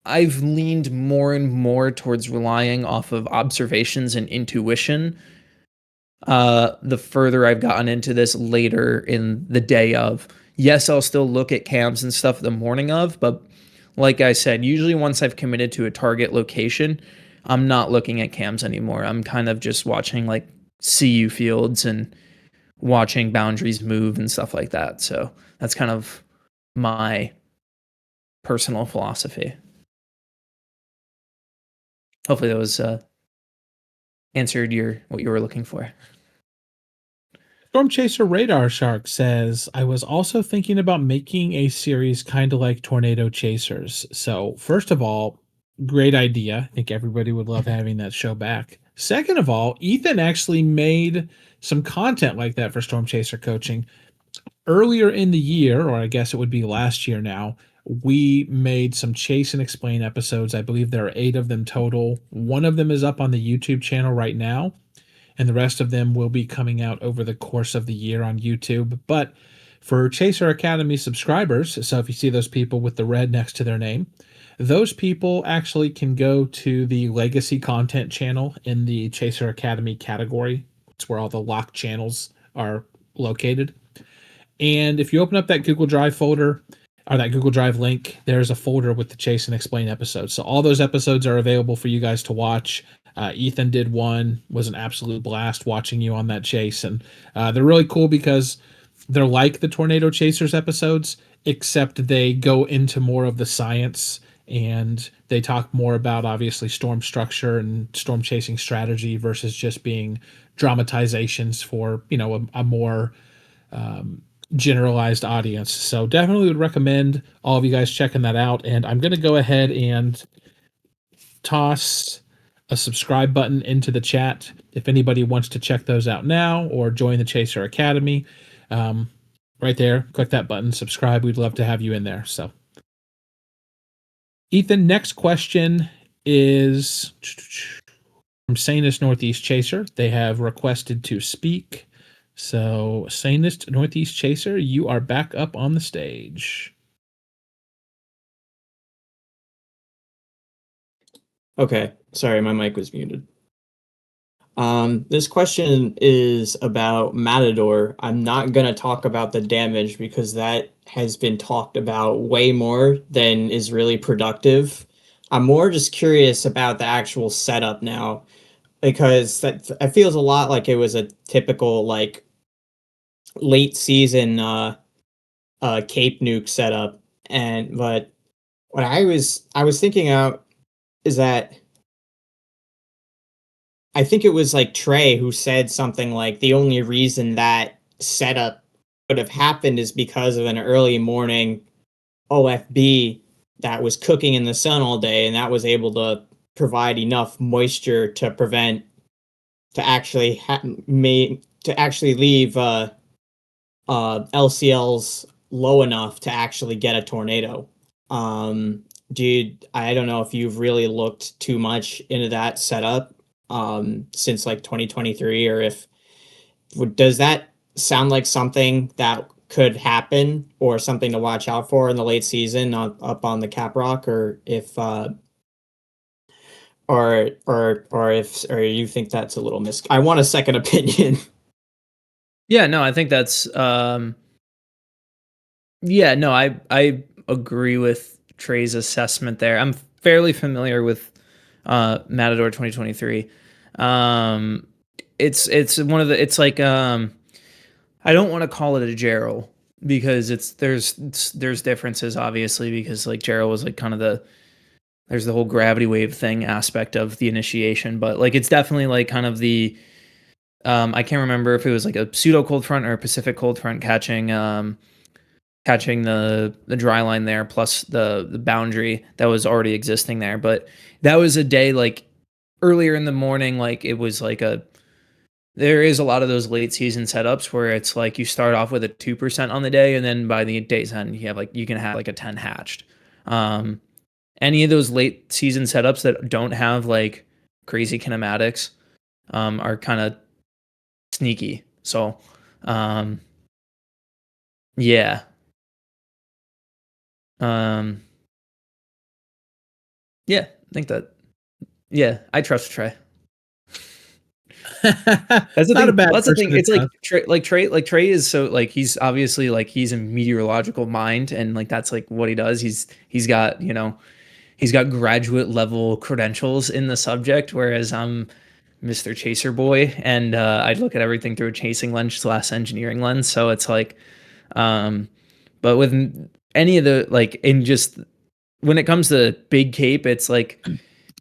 I've leaned more and more towards relying off of observations and intuition the further I've gotten into this later in the day of. Yes, I'll still look at cams and stuff the morning of, but like I said, usually once I've committed to a target location, I'm not looking at cams anymore. I'm kind of just watching like CU fields and watching boundaries move and stuff like that. So that's kind of my personal philosophy. Hopefully that was answered what you were looking for. Storm Chaser Radar Shark says, I was also thinking about making a series kind of like Tornado Chasers. So, first of all, great idea. I think everybody would love having that show back. Second of all, Ethan actually made some content like that for Storm Chaser Coaching. Earlier in the year, or I guess it would be last year now, we made some Chase and Explain episodes. I believe there are 8 of them total. One of them is up on the YouTube channel right now, and the rest of them will be coming out over the course of the year on YouTube. But For Chaser Academy subscribers, so if you see those people with the red next to their name, those people actually can go to the legacy content channel in the Chaser Academy category. It's where all the locked channels are located. And if you open up that Google Drive folder or that Google Drive link, there's a folder with the Chase and Explain episodes. So all those episodes are available for you guys to watch. Ethan did one, was an absolute blast watching you on that chase. And they're really cool because they're like the Tornado Chasers episodes, except they go into more of the science and they talk more about obviously storm structure and storm chasing strategy versus just being dramatizations for, a more generalized audience. So definitely would recommend all of you guys checking that out. And I'm going to go ahead and toss a subscribe button into the chat if anybody wants to check those out now or join the Chaser Academy. Right there, click that button, subscribe. We'd love to have you in there. So, Ethan, next question is from Sanest Northeast Chaser. They have requested to speak. So, Sanest Northeast Chaser, you are back up on the stage. Okay, sorry, my mic was muted. This question is about Matador. I'm not going to talk about the damage because that has been talked about way more than is really productive. I'm more just curious about the actual setup now because that it feels a lot like it was a typical like late season Cape Nuke setup. But what I was thinking out is that I think it was like Trey who said something like the only reason that setup would have happened is because of an early morning OFB that was cooking in the sun all day, and that was able to provide enough moisture to prevent to actually leave LCLs low enough to actually get a tornado. Dude, I don't know if you've really looked too much into that setup since like 2023, or if does that sound like something that could happen or something to watch out for in the late season up on the Cap Rock, or if or you think that's a little I want a second opinion. Yeah, no, I think that's yeah, no, I agree with Trey's assessment there. I'm fairly familiar with Matador 2023. It's one of the it's like I don't want to call it a Gerald because there's differences obviously, because like Gerald was like kind of there's the whole gravity wave thing aspect of the initiation, but like it's definitely like kind of the I can't remember if it was like a pseudo cold front or a Pacific cold front catching the dry line there, plus the boundary that was already existing there. But that was a day like earlier in the morning, like it was like there is a lot of those late season setups where it's like you start off with a 2% on the day, and then by the day's end you can have like a 10 hatched. Any of those late season setups that don't have like crazy kinematics are kind of sneaky. So yeah. Yeah, I think that. Yeah, I trust Trey. That's the Not thing. a bad That's the thing. person It's to like Trey is so like he's obviously like he's a meteorological mind, and like that's like what he does. He's got he's got graduate level credentials in the subject, whereas I'm Mr. Chaser boy, and I look at everything through a chasing lens / engineering lens. So it's like, but with any of the like in just when it comes to Big Cape, it's like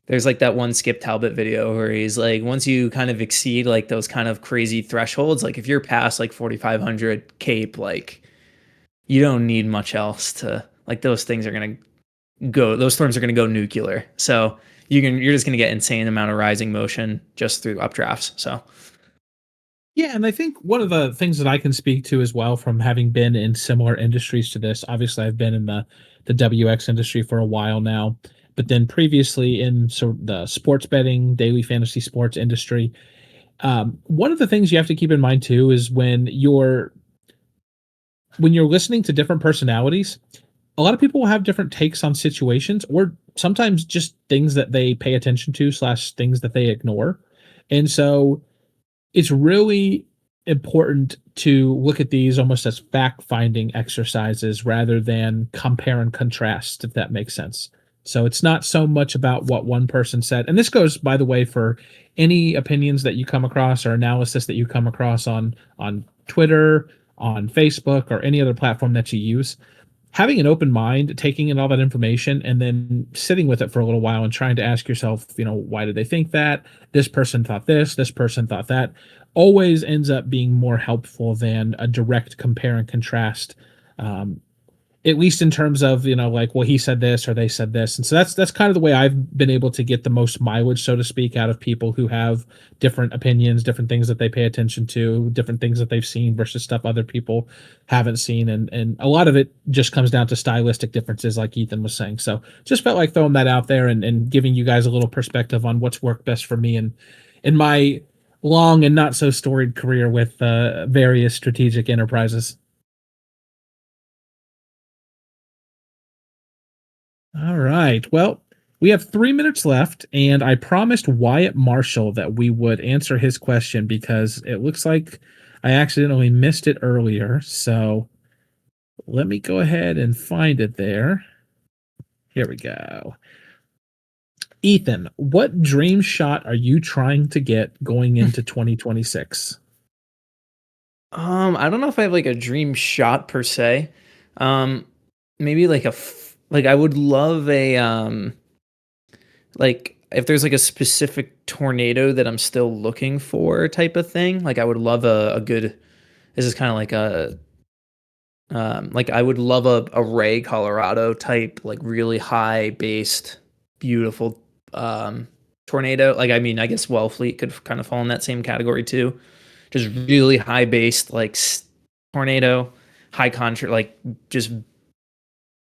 there's like that one Skip Talbot video where he's like, once you kind of exceed like those kind of crazy thresholds, like if you're past like 4,500 Cape, like you don't need much else to like those things are gonna go. Those storms are gonna go nuclear. So you're just gonna get insane amount of rising motion just through updrafts. So. Yeah, and I think one of the things that I can speak to as well from having been in similar industries to this, obviously I've been in the WX industry for a while now, but then previously in the sports betting, daily fantasy sports industry. One of the things you have to keep in mind too is when you're when you're listening to different personalities, a lot of people will have different takes on situations, or sometimes just things that they pay attention to slash things that they ignore. And so it's really important to look at these almost as fact-finding exercises rather than compare and contrast, if that makes sense. So it's not so much about what one person said. And this goes, by the way, for any opinions that you come across or analysis that you come across on Twitter, on Facebook, or any other platform that you use. Having an open mind, taking in all that information, and then sitting with it for a little while and trying to ask yourself, why did they think that? This person thought this person thought that, always ends up being more helpful than a direct compare and contrast. At least in terms of, like, well, he said this or they said this. And so that's kind of the way I've been able to get the most mileage, so to speak, out of people who have different opinions, different things that they pay attention to, different things that they've seen versus stuff other people haven't seen. And a lot of it just comes down to stylistic differences, like Ethan was saying. So just felt like throwing that out there and giving you guys a little perspective on what's worked best for me and in my long and not so storied career with various strategic enterprises. All right. Well, we have 3 minutes left, and I promised Wyatt Marshall that we would answer his question because it looks like I accidentally missed it earlier. So let me go ahead and find it there. Here we go. Ethan, what dream shot are you trying to get going into 2026? I don't know if I have like a dream shot per se. Maybe like I would love a like if there's like a specific tornado that I'm still looking for type of thing. Like I would love a good. This is kind of like I would love a Ray Colorado type, like really high based, beautiful tornado. Like I mean, I guess Wellfleet could kind of fall in that same category too. Just really high based like tornado, high contrast, like just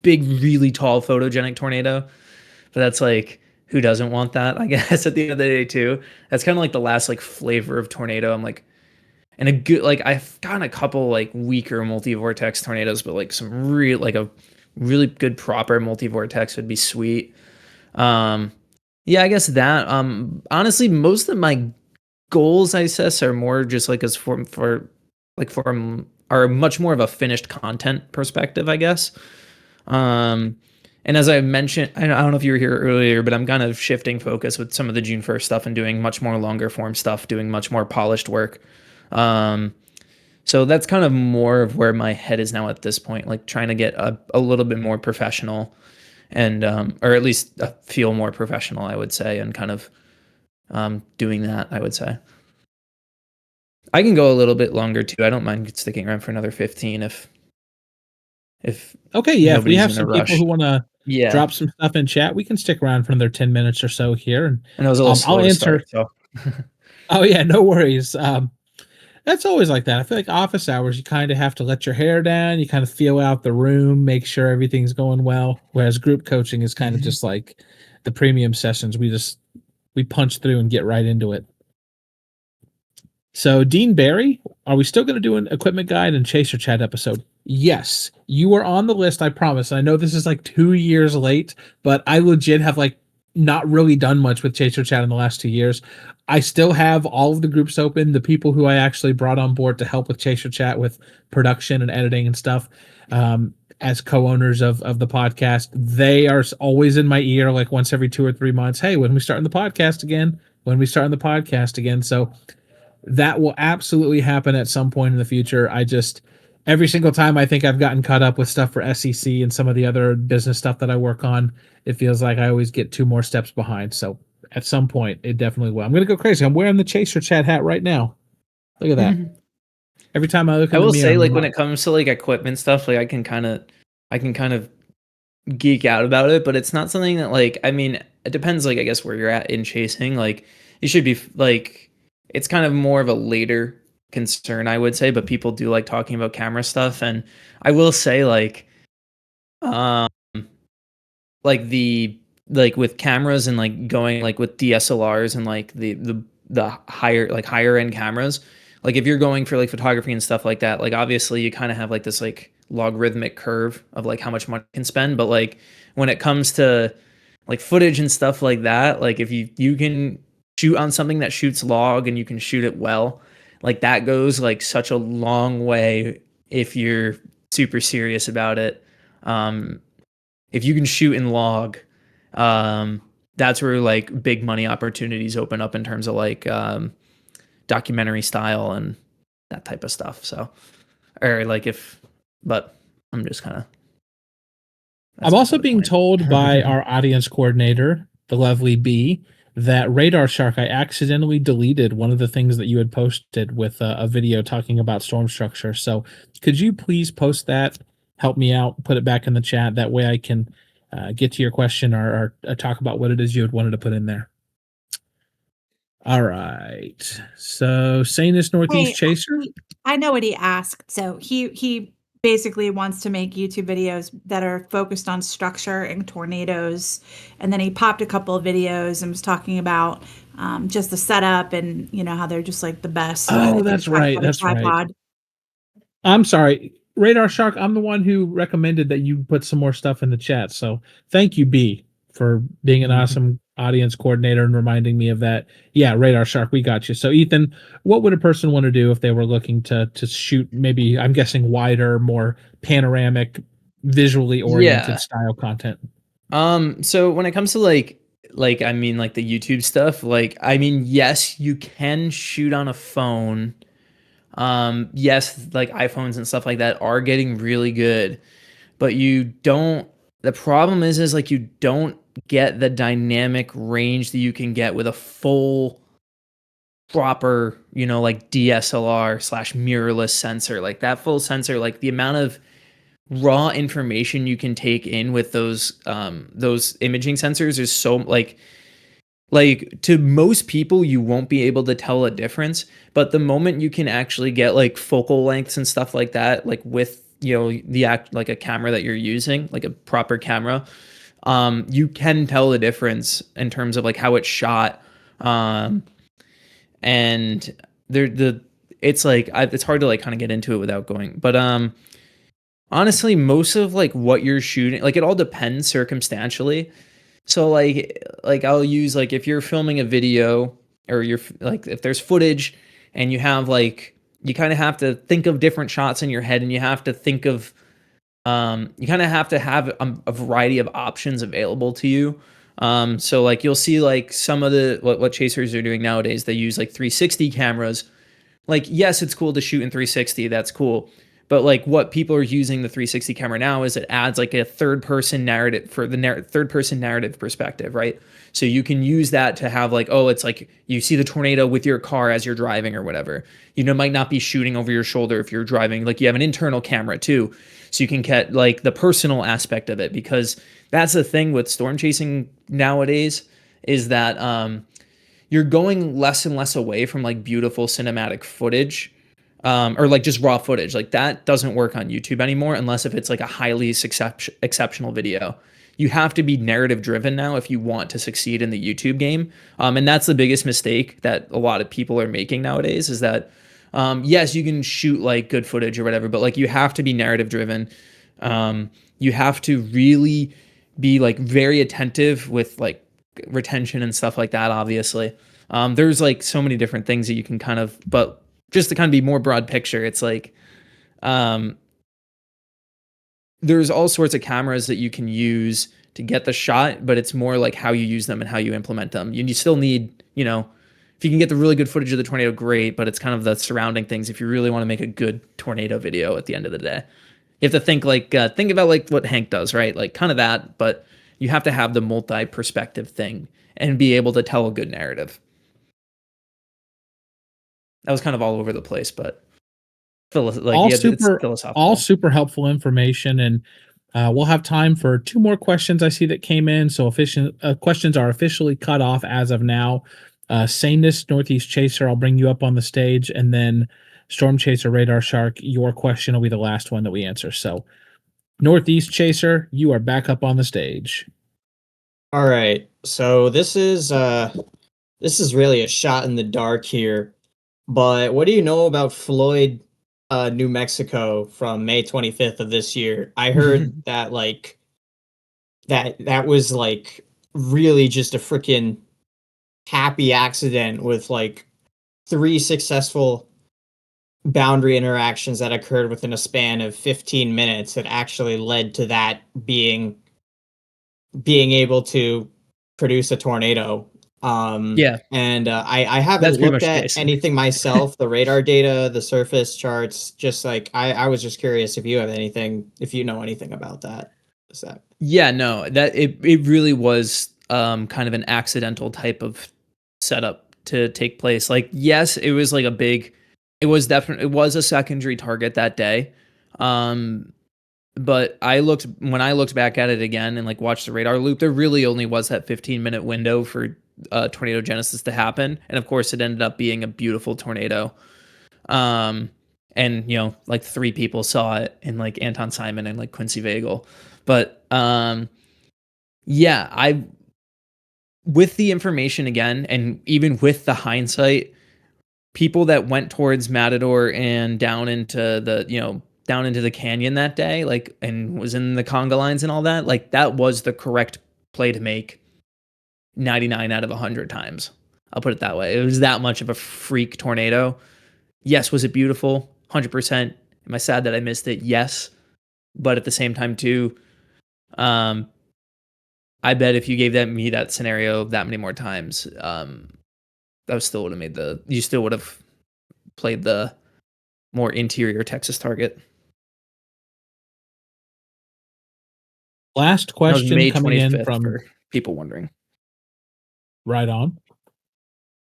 big, really tall photogenic tornado. But that's like, who doesn't want that? I guess at the end of the day too. That's kind of like the last like flavor of tornado. I'm like, and a good like I've gotten a couple like weaker multi-vortex tornadoes, but like some real like a really good proper multi-vortex would be sweet. Yeah, I guess that. Honestly, most of my goals I guess are more just like as for are much more of a finished content perspective, I guess. And as I mentioned, I don't know if you were here earlier, but I'm kind of shifting focus with some of the June 1st stuff and doing much more longer form stuff, doing much more polished work. So that's kind of more of where my head is now at this point, like trying to get a little bit more professional and, or at least feel more professional, I would say, and kind of doing that, I would say. I can go a little bit longer too. I don't mind sticking around for another 15 if okay, yeah, if we nobody's have in a some rush. people who want to Yeah. drop some stuff in chat, we can stick around for another 10 minutes or so here. And it was a little slow I'll to answer. start, so. Oh yeah, no worries. That's always like that. I feel like office hours, you kind of have to let your hair down. You kind of feel out the room, make sure everything's going well. Whereas group coaching is kind of just like the premium sessions. We punch through and get right into it. So Dean Barry, are we still going to do an equipment guide and Chaser Chat episode? Yes, you are on the list. I promise. I know this is like 2 years late, but I legit have like not really done much with Chaser Chat in the last 2 years. I still have all of the groups open. The people who I actually brought on board to help with Chaser Chat with production and editing and stuff, as co-owners of the podcast, they are always in my ear, like once every 2 or 3 months. Hey, when we starting the podcast again? When we starting the podcast again? So that will absolutely happen at some point in the future. I just every single time I think I've gotten caught up with stuff for SEC and some of the other business stuff that I work on, it feels like I always get 2 more steps behind. So at some point, it definitely will. I'm going to go crazy. I'm wearing the Chaser Chat hat right now. Look at that. Every time I look in I the will mirror, say, like, when it comes to like equipment stuff, like I can kind of geek out about it, but it's not something that, like, I mean, it depends, like, I guess where you're at in chasing. Like, you should be like, it's kind of more of a later concern, I would say, but people do like talking about camera stuff. And I will say, like with cameras and like going like with DSLRs and like the higher end cameras, like if you're going for like photography and stuff like that, like obviously you kind of have like this like logarithmic curve of like how much money you can spend. But like when it comes to like footage and stuff like that, like if you can shoot on something that shoots log and you can shoot it well, like that goes like such a long way if you're super serious about it. If you can shoot in log, that's where like big money opportunities open up in terms of like documentary style and that type of stuff. So, or like but I'm just kind of. I'm also being told by our audience coordinator, the lovely B, that Radar Shark, I accidentally deleted one of the things that you had posted with a video talking about storm structure. So could you please post that, help me out, put it back in the chat? That way I can get to your question or talk about what it is you had wanted to put in there. All right. So Sanus Northeast Chaser. I know what he asked. So he basically wants to make YouTube videos that are focused on structure and tornadoes. And then he popped a couple of videos and was talking about just the setup and how they're just like the best. Oh, that's right. That's tripod. Right. I'm sorry. Radar Shark, I'm the one who recommended that you put some more stuff in the chat. So thank you, B, for being an awesome audience coordinator and reminding me of that. Yeah, Radar Shark, we got you. So Ethan, what would a person want to do if they were looking to shoot maybe, I'm guessing, wider, more panoramic, visually oriented style content? So when it comes to like I mean like the YouTube stuff, like I mean, yes, you can shoot on a phone. Yes, like iPhones and stuff like that are getting really good, but the problem is like you don't get the dynamic range that you can get with a full proper, like DSLR/mirrorless sensor. Like that full sensor, like the amount of raw information you can take in with those imaging sensors is so like to most people you won't be able to tell a difference, but the moment you can actually get like focal lengths and stuff like that, like with like a camera that you're using, like a proper camera, you can tell the difference in terms of like how it's shot. And it's like it's hard to like kind of get into it without going, but honestly, most of like what you're shooting, like it all depends circumstantially. So like I'll use like if you're filming a video or you're like if there's footage and you have like you kind of have to think of different shots in your head and you have to think of you kind of have to have a variety of options available to you. So like you'll see like some of the what chasers are doing nowadays, they use like 360 cameras. Like yes, it's cool to shoot in 360, that's cool. But like what people are using the 360 camera now is it adds like a third person narrative for the third person narrative perspective, right? So you can use that to have like, oh, it's like you see the tornado with your car as you're driving or whatever. Might not be shooting over your shoulder if you're driving. Like you have an internal camera too. So you can get like the personal aspect of it, because that's the thing with storm chasing nowadays is that you're going less and less away from like beautiful cinematic footage. Or like just raw footage. Like that doesn't work on YouTube anymore unless if it's like a highly exceptional video. You have to be narrative driven now if you want to succeed in the YouTube game. And that's the biggest mistake that a lot of people are making nowadays is that, yes, you can shoot like good footage or whatever, but like you have to be narrative driven. You have to really be like very attentive with like retention and stuff like that, obviously. There's like so many different things that you can kind of, but just to kind of be more broad picture, it's like there's all sorts of cameras that you can use to get the shot, but it's more like how you use them and how you implement them. You still need, if you can get the really good footage of the tornado, great, but it's kind of the surrounding things if you really want to make a good tornado video at the end of the day. You have to think about like what Hank does, right? Like kind of that, but you have to have the multi-perspective thing and be able to tell a good narrative. That was kind of all over the place, but all super helpful information, and we'll have time for 2 more questions I see that came in. So questions are officially cut off as of now. Sanus Northeast Chaser, I'll bring you up on the stage, and then Storm Chaser Radar Shark, your question will be the last one that we answer. So Northeast Chaser, you are back up on the stage. All right. So this is really a shot in the dark here. But what do you know about Floyd New Mexico from May 25th of this year, I heard that like that was like really just a freaking happy accident with like 3 successful boundary interactions that occurred within a span of 15 minutes that actually led to that being able to produce a tornado. Yeah, And I haven't that's pretty looked much the at case. anything myself, the radar data, the surface charts, just like I was just curious if you have anything, if you know anything about that. Is that Yeah, no, that it really was kind of an accidental type of setup to take place. Like, yes, it was like it was a secondary target that day. Um, but when I looked back at it again and like watched the radar loop, there really only was that 15-minute window for tornado genesis to happen, and of course, it ended up being a beautiful tornado. Um, and like 3 people saw it, and like Anton Simon and like Quincy Vagel. But yeah, I with the information again, and even with the hindsight, people that went towards Matador and down into the canyon that day, like, and was in the conga lines and all that, like, that was the correct play to make 99 out of 100 times. I'll put it that way. It was that much of a freak tornado. Yes, was it beautiful? 100%. Am I sad that I missed it? Yes. But at the same time, too, um, I bet if you gave me that scenario that many more times, that still would have you still would have played the more interior Texas target. Last That was question May coming in 25th from for people wondering. right on.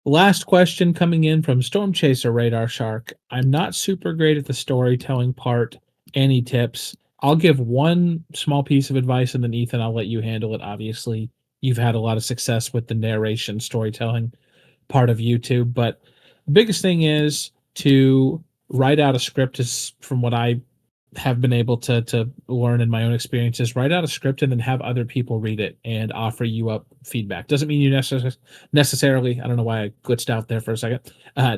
Last question coming in from Storm Chaser Radar Shark. I'm not super great at the storytelling part. Any tips? I'll give one small piece of advice, and then Ethan, I'll let you handle it. Obviously, you've had a lot of success with the narration storytelling part of YouTube, but the biggest thing is to write out a script. Is from what I have been able to learn in my own experiences, write out a script and then have other people read it and offer you up feedback. Doesn't mean you necessarily, I don't know why I glitched out there for a second,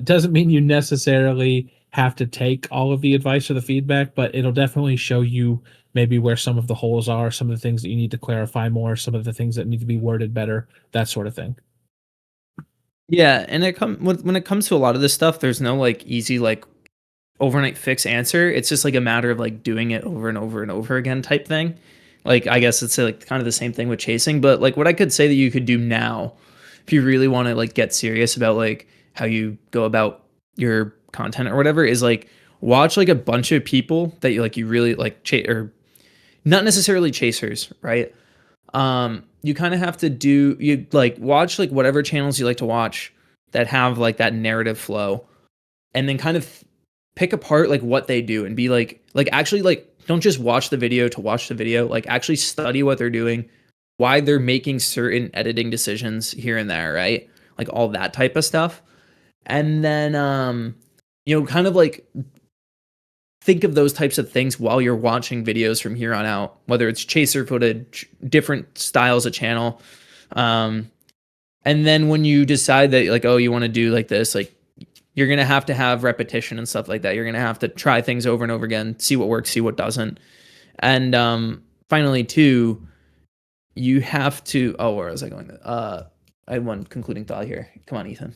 doesn't mean you necessarily have to take all of the advice or the feedback, but it'll definitely show you maybe where some of the holes are, some of the things that you need to clarify more, some of the things that need to be worded better, that sort of thing. Yeah, and when it comes to a lot of this stuff, there's no like easy like overnight fix answer. It's just like a matter of like doing it over and over and over again type thing. Like, I guess it's like kind of the same thing with chasing, but like what I could say that you could do now if you really want to like get serious about like how you go about your content or whatever is like watch like a bunch of people that you really like or not necessarily chasers, right? You kind of have to you like watch like whatever channels you like to watch that have like that narrative flow, and then kind of pick apart like what they do and be like actually like don't just watch the video to watch the video, like actually study what they're doing, why they're making certain editing decisions here and there, right? Like all that type of stuff. And then kind of like think of those types of things while you're watching videos from here on out, whether it's chaser footage, different styles of channel. And then when you decide that like, oh, you want to do like this, like you're going to have repetition and stuff like that. You're going to have to try things over and over again, see what works, see what doesn't. And finally, too, you have to, oh, where was I going? I had one concluding thought here. Come on, Ethan.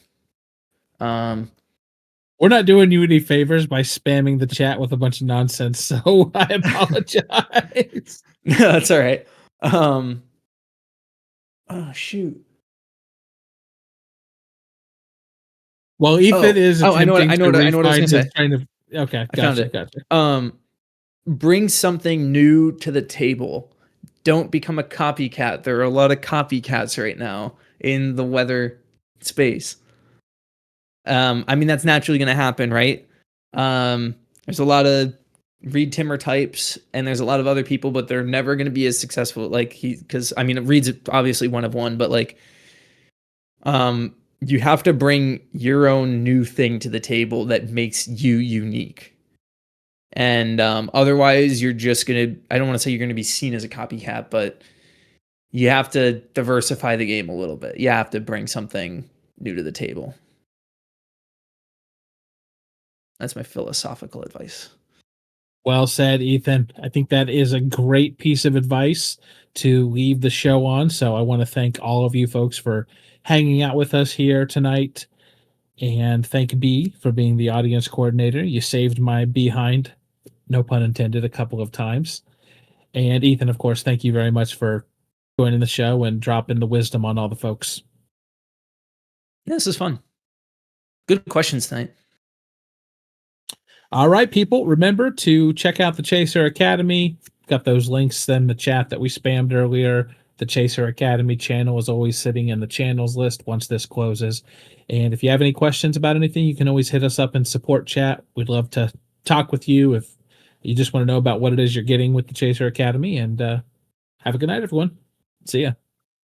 We're not doing you any favors by spamming the chat with a bunch of nonsense, so I apologize. No, that's all right. Oh, shoot. Well, Ethan is I know what I was gonna say. Okay, I found it. Gotcha. Bring something new to the table. Don't become a copycat. There are a lot of copycats right now in the weather space. I mean, that's naturally going to happen, right? There's a lot of Reed Timmer types, and there's a lot of other people, but they're never going to be as successful. Like because I mean, Reed's obviously one of one, but like, you have to bring your own new thing to the table that makes you unique. And otherwise, you're just gonna. I don't want to say you're going to be seen as a copycat, but you have to diversify the game a little bit. You have to bring something new to the table. That's my philosophical advice. Well said, Ethan. I think that is a great piece of advice to leave the show on. So I want to thank all of you folks for hanging out with us here tonight. And thank B for being the audience coordinator. You saved my behind, no pun intended, a couple of times. And Ethan, of course, thank you very much for joining the show and dropping the wisdom on all the folks. Yeah, this is fun. Good questions tonight. All right, people, remember to check out the Chaser Academy. Got those links in the chat that we spammed earlier. The Chaser Academy channel is always sitting in the channels list once this closes. And if you have any questions about anything, you can always hit us up in support chat. We'd love to talk with you if you just want to know about what it is you're getting with the Chaser Academy. And have a good night, everyone. See ya.